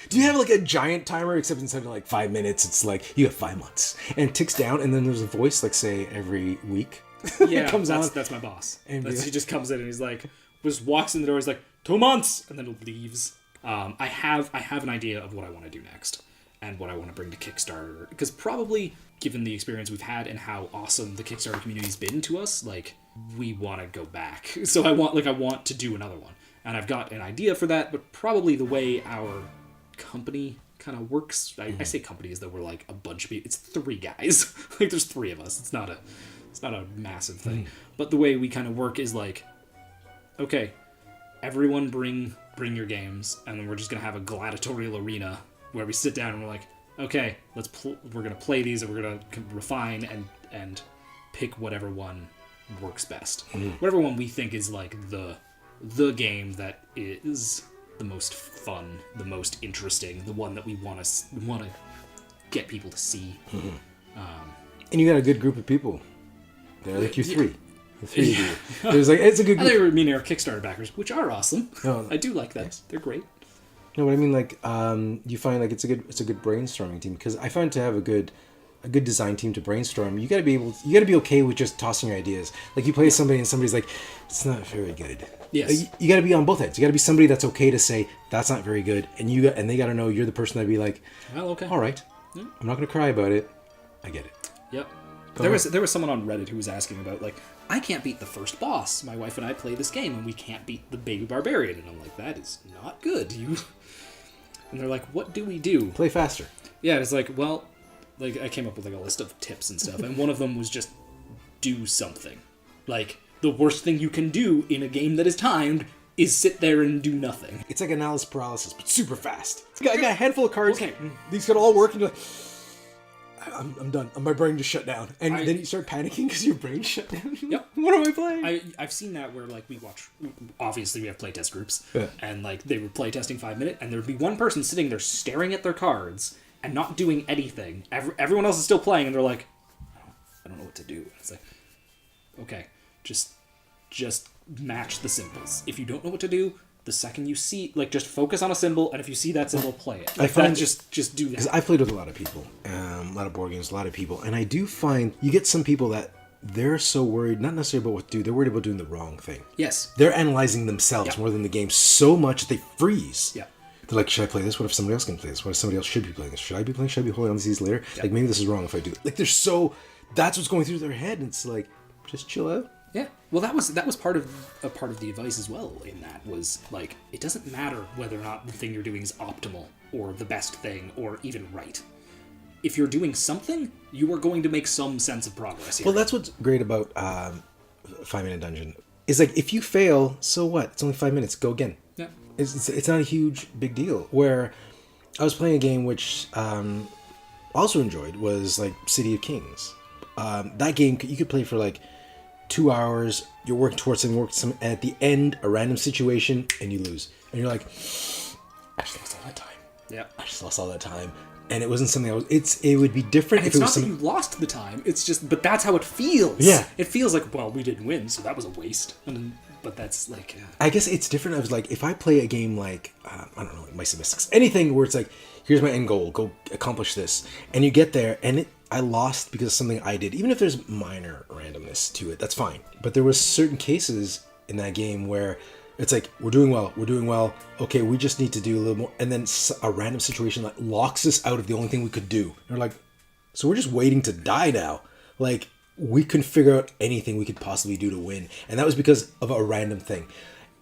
Do you have like a giant timer, except instead of like 5 minutes, it's like you have 5 months. And it ticks down, and then there's a voice, like say every week. Yeah, comes that's my boss. And he just comes in and he's like, just walks in the door, he's like, 2 months! And then leaves. I have an idea of what I want to do next. And what I want to bring to Kickstarter. Because probably, given the experience we've had and how awesome the Kickstarter community's been to us, like, we want to go back. So I want to do another one. And I've got an idea for that, but probably the way our company kind of works, I say company as though we're like a bunch of people. It's 3 guys. Like, there's 3 of us. It's not a massive thing. But the way we kind of work is like, okay, everyone bring your games, and then we're just going to have a gladiatorial arena where we sit down and we're like, okay, we're going to play these, and we're going to refine and pick whatever one works best. Whatever one we think is like the game that is the most fun, the most interesting, the one that we want to get people to see. And you got a good group of people. They're like you 3. The 3 of you. There's like, it's a good group. I think we mean our Kickstarter backers, which are awesome. No, I do like that. Yes. They're great. No, but I mean, like, you find like it's a good brainstorming team, because I find to have a good design team to brainstorm, you got to be okay with just tossing your ideas. Like, you play somebody and somebody's like, it's not very good. Yes. You got to be on both ends. You got to be somebody that's okay to say that's not very good, and they got to know you're the person that'd be like, well, okay, all right, I'm not gonna cry about it. I get it. Yep. There was someone on Reddit who was asking about, like, I can't beat the first boss. My wife and I play this game and we can't beat the baby barbarian, and I'm like, that is not good. And they're like, what do we do? Play faster. Yeah, it's like, well, like, I came up with like a list of tips and stuff, and one of them was just do something. Like, the worst thing you can do in a game that is timed is sit there and do nothing. It's like analysis paralysis, but super fast. I got a handful of cards. Okay. These could all work, and you're like, I'm done. My brain just shut down. And then you start panicking because your brain shut down. Yep. What am I playing? I've seen that where, like, we watch, obviously we have playtest groups, Yeah. and like they were playtesting 5 minutes, and there'd be one person sitting there staring at their cards and not doing anything. Everyone else is still playing, and they're like, I don't know what to do. And it's like, okay, just match the symbols. If you don't know what to do, the second you see, like, just focus on a symbol, and if you see that symbol, play it. Like, just do that. Because I've played with a lot of people, a lot of board games, a lot of people, and I do find you get some people that they're so worried, not necessarily about what to do, they're worried about doing the wrong thing. Yes. They're analyzing themselves more than the game so much that they freeze. Yeah. They're like, should I play this? What if somebody else can play this? What if somebody else should be playing this? Should I be playing? Should I be holding on to these later? Yeah. Like, maybe this is wrong if I do it. Like, they're so... That's what's going through their head, and it's like, just chill out. Yeah, well, that was part of the advice as well. In that was like, it doesn't matter whether or not the thing you're doing is optimal or the best thing or even right. If you're doing something, you are going to make some sense of progress here. Well, that's what's great about 5 Minute Dungeon. Is like, if you fail, so what? It's only 5 minutes. Go again. Yeah, it's not a huge big deal. Where I was playing a game which also enjoyed was like City of Kings. That game you could play for like 2 hours, you're working towards something, and at the end, a random situation, and you lose. And you're like, I just lost all that time. Yeah. I just lost all that time. And it wasn't something it would be different and if it was not something... that you lost the time, it's just, but that's how it feels. Yeah. It feels like, well, we didn't win, so that was a waste. But that's like... I guess it's different. I was like, if I play a game like, I don't know, like Mice and Mystics, anything where it's like, here's my end goal, go accomplish this. And you get there, and I lost because of something I did. Even if there's minor randomness to it, that's fine. But there was certain cases in that game where it's like, we're doing well. Okay, we just need to do a little more. And then a random situation that locks us out of the only thing we could do. And we're like, so we're just waiting to die now. Like, we couldn't figure out anything we could possibly do to win. And that was because of a random thing.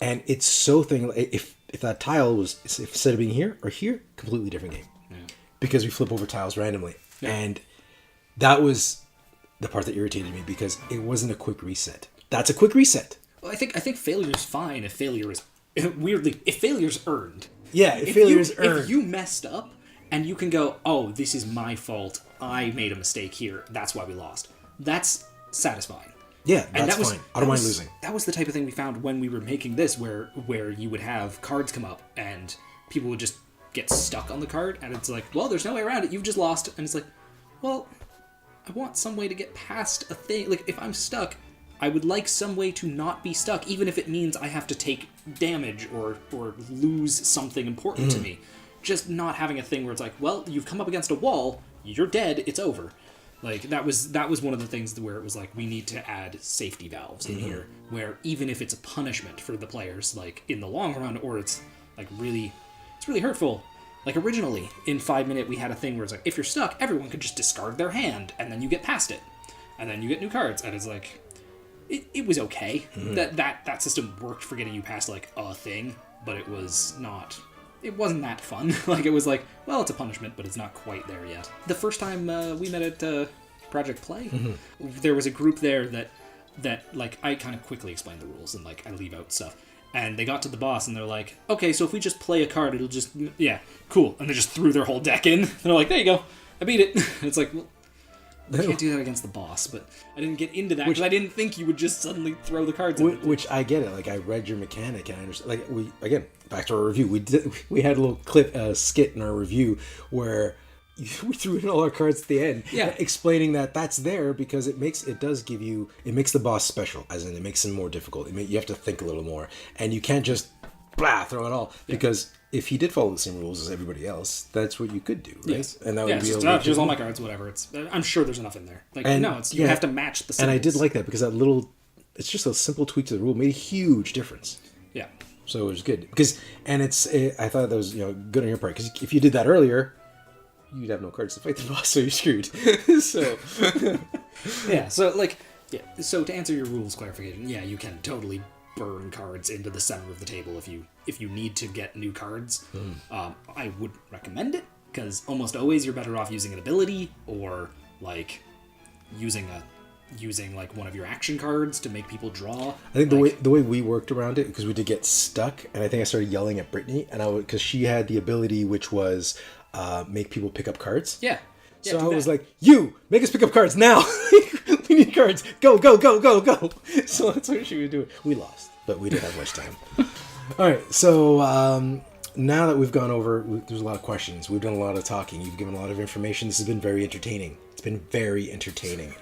And it's so if that tile was, instead of being here or here, completely different game. Yeah. Because we flip over tiles randomly. Yeah. And that was the part that irritated me, because it wasn't a quick reset. That's a quick reset. Well, I think failure's fine if failure is... Weirdly, if failure's earned. Yeah, if failure's earned. If you messed up, and you can go, oh, this is my fault, I made a mistake here, that's why we lost. That's satisfying. Yeah, that's fine. I don't mind losing. That was the type of thing we found when we were making this, where you would have cards come up, and people would just get stuck on the card, and it's like, well, there's no way around it, you've just lost. And it's like, well, I want some way to get past a thing. Like, if I'm stuck, I would like some way to not be stuck, even if it means I have to take damage or lose something important to me. Just not having a thing where it's like, well, you've come up against a wall, you're dead, it's over. Like, that was one of the things where it was like, we need to add safety valves in here, where even if it's a punishment for the players, like, in the long run, or it's like it's really hurtful. Like, originally, in 5 Minute, we had a thing where it's like, if you're stuck, everyone could just discard their hand, and then you get past it. And then you get new cards, and it's like... It was okay. That system worked for getting you past, like, a thing, but it wasn't that fun. Like, it was like, well, it's a punishment, but it's not quite there yet. The first time we met at Project Play, there was a group there that like, I kind of quickly explained the rules, and, like, I leave out stuff. And they got to the boss, and they're like, okay, so if we just play a card, it'll just, yeah, cool. And they just threw their whole deck in. And they're like, there you go, I beat it. And it's like, well, you can't do that against the boss, but I didn't get into that because I didn't think you would just suddenly throw the cards in. Which I get it. Like, I read your mechanic and I understand. Like, back to our review. We had a little skit in our review where we threw in all our cards at the end, explaining that that's there because it makes the boss special, as in it makes him more difficult. You have to think a little more, and you can't just throw it all because. If he did follow the same rules as everybody else, that's what you could do, right? Yes. And that would be here's all my cards, whatever. I'm sure there's enough in there. Like, you have to match the symbols. And I did like that because it's just a simple tweak to the rule made a huge difference. Yeah. So it was good I thought that was good on your part, because if you did that earlier, you'd have no cards to fight the boss, so you're screwed. So So to answer your rules clarification, you can totally burn cards into the center of the table if you need to get new cards. I would recommend it, because almost always you're better off using an ability or like using like one of your action cards to make people draw. I think the way we worked around it, because we did get stuck, and I think I started yelling at Brittany, and because she had the ability which was make people pick up cards. Yeah. So I was like, you make us pick up cards now. We need cards. Go. So that's what she was doing. We lost, but we didn't have much time. All right. So now that we've gone over, there's a lot of questions. We've done a lot of talking. You've given a lot of information. This has been very entertaining. It's been very entertaining.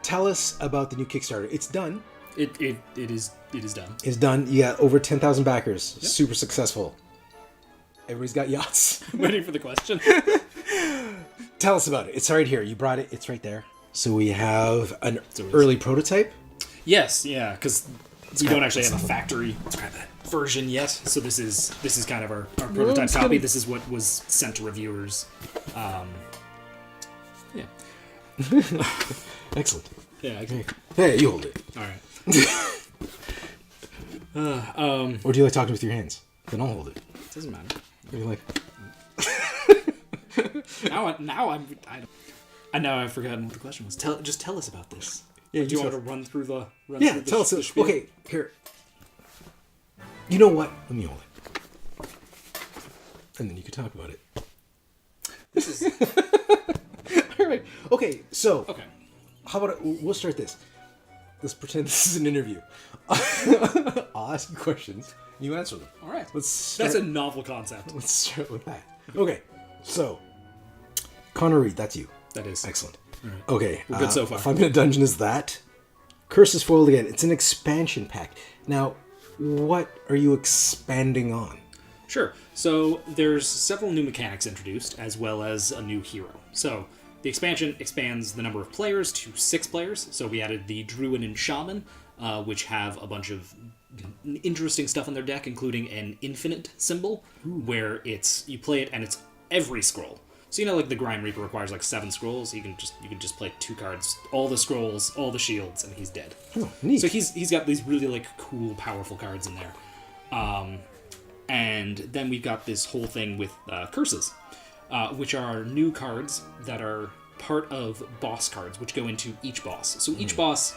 Tell us about the new Kickstarter. It's done. It is done. It's done. Yeah, over 10,000 backers. Yep. Super successful. Everybody's got yachts. I'm waiting for the question. Tell us about it. It's right here. You brought it. It's right there. So we have an early prototype. Yes, yeah, because we don't actually have a factory version yet. So this is kind of our prototype copy. This is what was sent to reviewers. Yeah. Excellent. Yeah. Okay. Hey, you hold it. All right. Or do you like talking with your hands? Then I'll hold it. Doesn't matter. What do you like? Now I've forgotten what the question was. Just tell us about this. Yeah, do you want to run through the? Tell us. Okay, here. You know what? Let me hold it, and then you can talk about it. This is all right. Okay, so how about we'll start this. Let's pretend this is an interview. I'll ask you questions. You answer them. All right. That's a novel concept. Let's start with that. Okay. So, Connor Reid, that's you. That is. Excellent. All right. Okay. We're good so far. 5 Minute Dungeon is that. Curses Foiled Again. It's an expansion pack. Now, what are you expanding on? Sure. So there's several new mechanics introduced, as well as a new hero. So the expansion expands the number of players to 6 players. So we added the Druid and Shaman, which have a bunch of interesting stuff in their deck, including an infinite symbol, where you play it and it's every scroll. So like the Grime Reaper requires like 7 scrolls. You can just play 2 cards, all the scrolls, all the shields, and he's dead. Oh, neat. So he's got these really like cool, powerful cards in there. And then we've got this whole thing with curses, which are new cards that are part of boss cards, which go into each boss. So each boss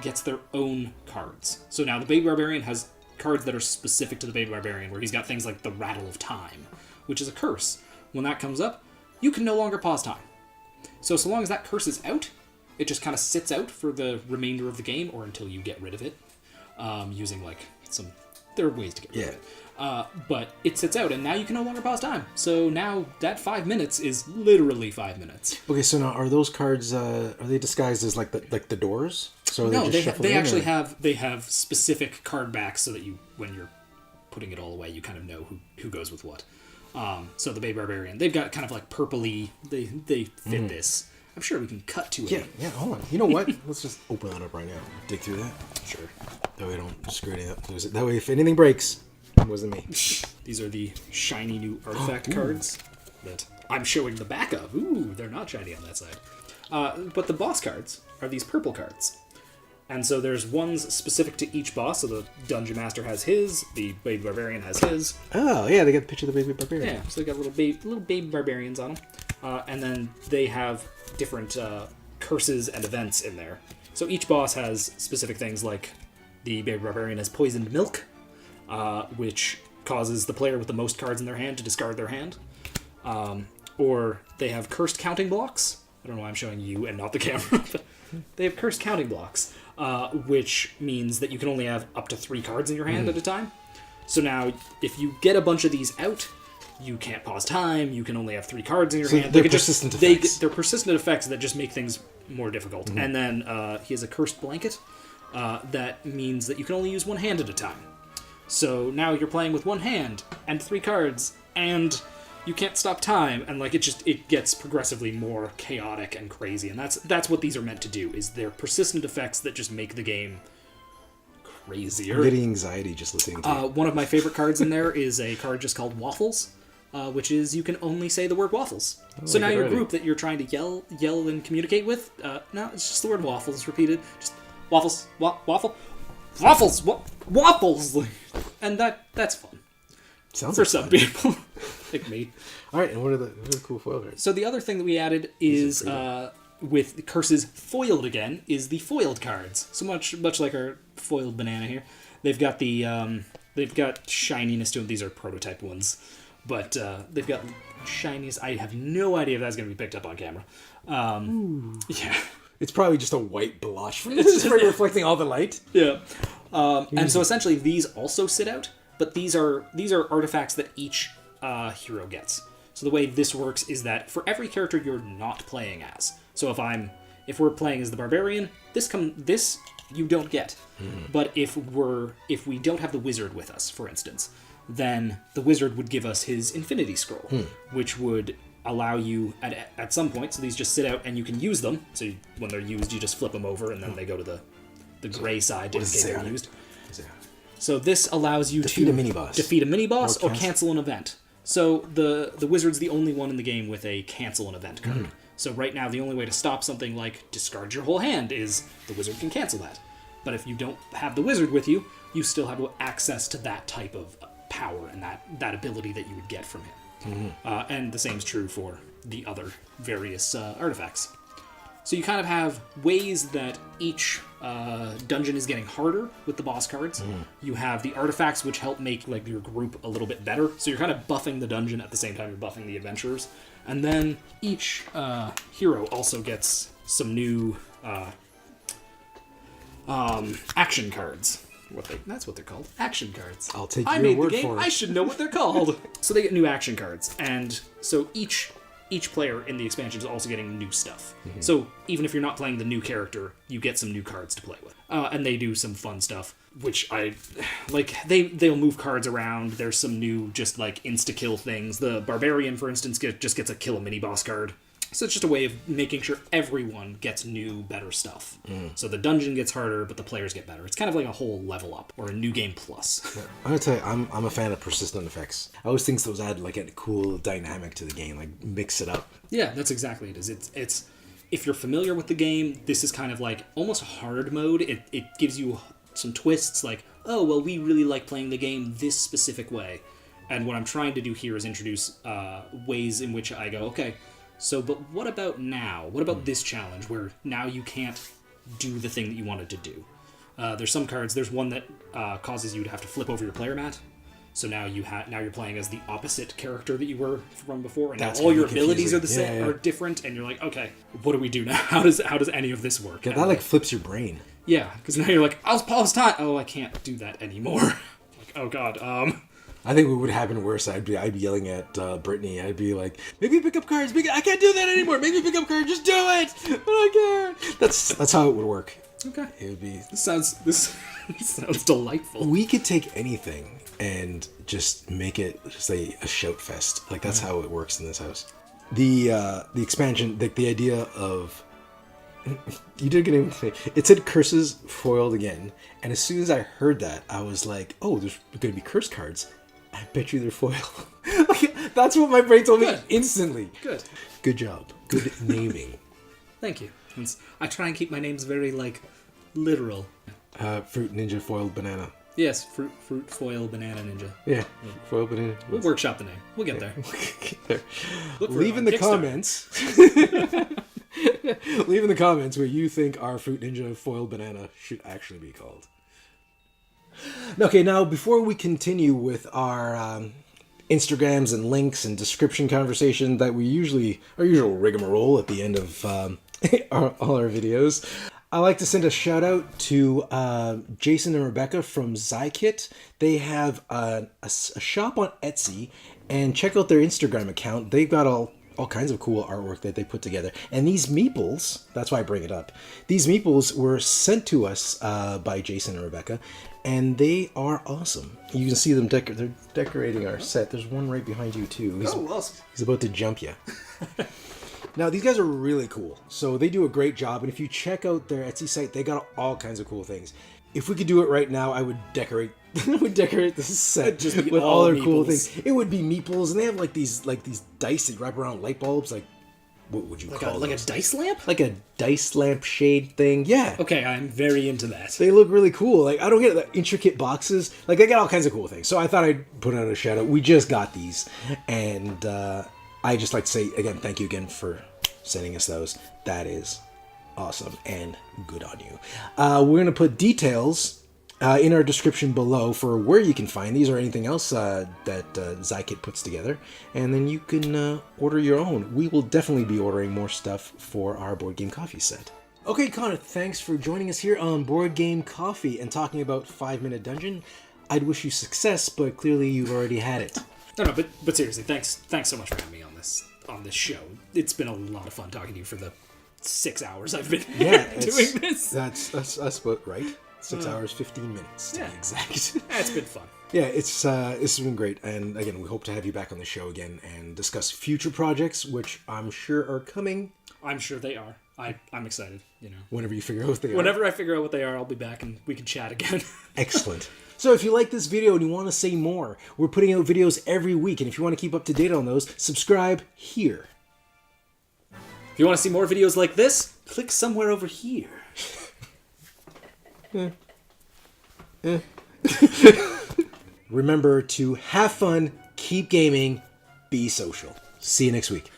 gets their own cards. So now the Baby Barbarian has cards that are specific to the Baby Barbarian, where he's got things like the Rattle of Time, which is a curse. When that comes up, you can no longer pause time. So long as that curse is out, it just kind of sits out for the remainder of the game, or until you get rid of it, using like there are ways to get rid of it. But it sits out, and now you can no longer pause time. So now that 5 minutes is literally 5 minutes. Okay, so now are those cards? Are they disguised as like the doors? So No, they actually have. have specific card backs, so that when you're putting it all away, you kind of know who goes with what. So the Baby Barbarian, they've got kind of like purpley. They fit this. I'm sure we can cut to it. Yeah. Hold on. You know what? Let's just open that up right now. Dig through that. Sure. That way I don't screw anything up. That way, if anything breaks, it wasn't me. These are the shiny new artifact cards that I'm showing the back of. Ooh, they're not shiny on that side. But the boss cards are these purple cards. And so there's ones specific to each boss. So the Dungeon Master has his, the Baby Barbarian has his. Oh, yeah, they got the picture of the Baby Barbarian. Yeah, so they got little baby barbarians on them. And then they have different curses and events in there. So each boss has specific things, like the Baby Barbarian has poisoned milk, which causes the player with the most cards in their hand to discard their hand. Or they have cursed counting blocks. I don't know why I'm showing you and not the camera, but they have cursed counting blocks, which means that you can only have up to 3 cards in your hand at a time. So now, if you get a bunch of these out, you can't pause time, you can only have 3 cards in your hand. They're persistent effects. They're persistent effects that just make things more difficult. And then he has a cursed blanket that means that you can only use 1 hand at a time. So now you're playing with 1 hand and 3 cards, and you can't stop time, and like it gets progressively more chaotic and crazy, and that's what these are meant to do. Is they're persistent effects that just make the game crazier. I'm getting anxiety just listening to you. One of my favorite cards in there is a card just called Waffles, which is you can only say the word waffles. So now your group that you're trying to yell and communicate with, no, it's just the word waffles repeated. Just waffles, waffle, waffles, waffles, and that's fun. Sounds for like some fun. people, like me. All right, and what are the cool foil cards? So the other thing that we added is with curses foiled again is the foiled cards. So much like our foiled banana here, they've got they've got shininess to them. These are prototype ones, but they've got shininess. I have no idea if that's going to be picked up on camera. Yeah, it's probably just a white blush. It's just reflecting all the light. Yeah, and so essentially these also sit out, but these are artifacts that each hero gets. So the way this works is that for every character you're not playing as, so if we're playing as the Barbarian, this you don't get. But if we don't have the Wizard with us, for instance, then the Wizard would give us his Infinity Scroll, which would allow you at some point. So these just sit out and you can use them. So when they're used, you just flip them over and then they go to the gray side in case they're used. So this allows you to defeat a mini boss or cancel an event. So the Wizard's the only one in the game with a cancel an event card. So right now the only way to stop something like discard your whole hand is the Wizard can cancel that. But if you don't have the Wizard with you, you still have access to that type of power and that ability that you would get from him. And the same is true for the other various artifacts. So you kind of have ways that each dungeon is getting harder with the boss cards. You have the artifacts, which help make like your group a little bit better. So you're kind of buffing the dungeon at the same time you're buffing the adventurers. And then each hero also gets some new action cards. That's what they're called. Action cards. I'll take I your made word the game. for it. I should know what they're called. So they get new action cards, and so each player in the expansion is also getting new stuff. Mm-hmm. So even if you're not playing the new character, you get some new cards to play with, and they do some fun stuff. Which I like. They'll move cards around. There's some new just like insta kill things. The barbarian, for instance, just gets a kill a mini boss card. So it's just a way of making sure everyone gets new, better stuff. So the dungeon gets harder, but the players get better. It's kind of like a whole level up, or a new game plus. I'm gonna tell you, I'm a fan of persistent effects. I always think those add like a cool dynamic to the game, like mix it up. Yeah, that's exactly it. It's if you're familiar with the game, this is kind of like almost hard mode. It gives you some twists, like, oh, well, we really like playing the game this specific way. And what I'm trying to do here is introduce ways in which I go, okay, so, but what about now? What about this challenge where now you can't do the thing that you wanted to do? There's some cards. There's one that causes you to have to flip over your player mat. So now you're playing as the opposite character that you were from before, and That's now all your confusing. abilities are the same, are different, and you're like, okay, what do we do now? How does any of this work? Yeah, that like flips your brain. Yeah, because now you're like, I'll pause time. Oh, I can't do that anymore. Like, oh god. I think what would happen worse, I'd be yelling at Brittany. I'd be like, make me pick up cards. I can't do that anymore. Make me pick up cards. Just do it. I don't care. That's how it would work. Okay. It would be. This sounds delightful. We could take anything and just make it just a shout fest. Like that's how it works in this house. The expansion, the idea of. You did get anything. It said curses foiled again, and as soon as I heard that, I was like, "Oh, there's going to be curse cards. I bet you they're foil." Like, that's what my brain told me instantly. Good job. Good naming. Thank you. I try and keep my names very like literal. Fruit ninja foiled banana. Yes, fruit foil banana ninja. Yeah, foiled banana. We'll workshop the name. We'll get there. Leave in the comments. Leave in the comments what you think our Fruit Ninja foiled banana should actually be called. Okay, now before we continue with our Instagrams and links and description conversation that our usual rigmarole at the end of all our videos, I like to send a shout out to Jason and Rebecca from Zykit. They have a shop on Etsy, and check out their Instagram account. They've got all kinds of cool artwork that they put together. And these meeples, that's why I bring it up, these meeples were sent to us by Jason and Rebecca, and they are awesome. You can see them, they're decorating our set. There's one right behind you, too. He's about to jump you. Now, these guys are really cool. So they do a great job, and if you check out their Etsy site, they got all kinds of cool things. If we could do it right now, I would decorate this set just with all their cool things. It would be meeples, and they have like these dice that wrap around light bulbs. Like, what would you call it? Like a dice lamp? Like a dice lamp shade thing. Yeah. Okay, I'm very into that. They look really cool. Like, I don't get it. The intricate boxes. Like, they got all kinds of cool things. So I thought I'd put out a shout out. We just got these, and I just like to say again, thank you again for sending us those. That is awesome and good on you. We're going to put details in our description below for where you can find these or anything else that Zykit puts together, and then you can order your own. We will definitely be ordering more stuff for our Board Game Coffee set. Okay, Connor, thanks for joining us here on Board Game Coffee and talking about 5 Minute Dungeon. I'd wish you success, but clearly you've already had it. No, but seriously, thanks so much for having me on this show. It's been a lot of fun talking to you for the 6 hours I've been doing this. That's about right. 6 hours, 15 minutes to be exact. It's been fun. Yeah, it's been great. And again, we hope to have you back on the show again and discuss future projects, which I'm sure are coming. I'm sure they are. I'm excited, Whenever you figure out what they are. Whenever I figure out what they are, I'll be back and we can chat again. Excellent. So if you like this video and you want to see more, we're putting out videos every week. And if you want to keep up to date on those, subscribe here. If you want to see more videos like this, click somewhere over here. Remember to have fun, keep gaming, be social. See you next week.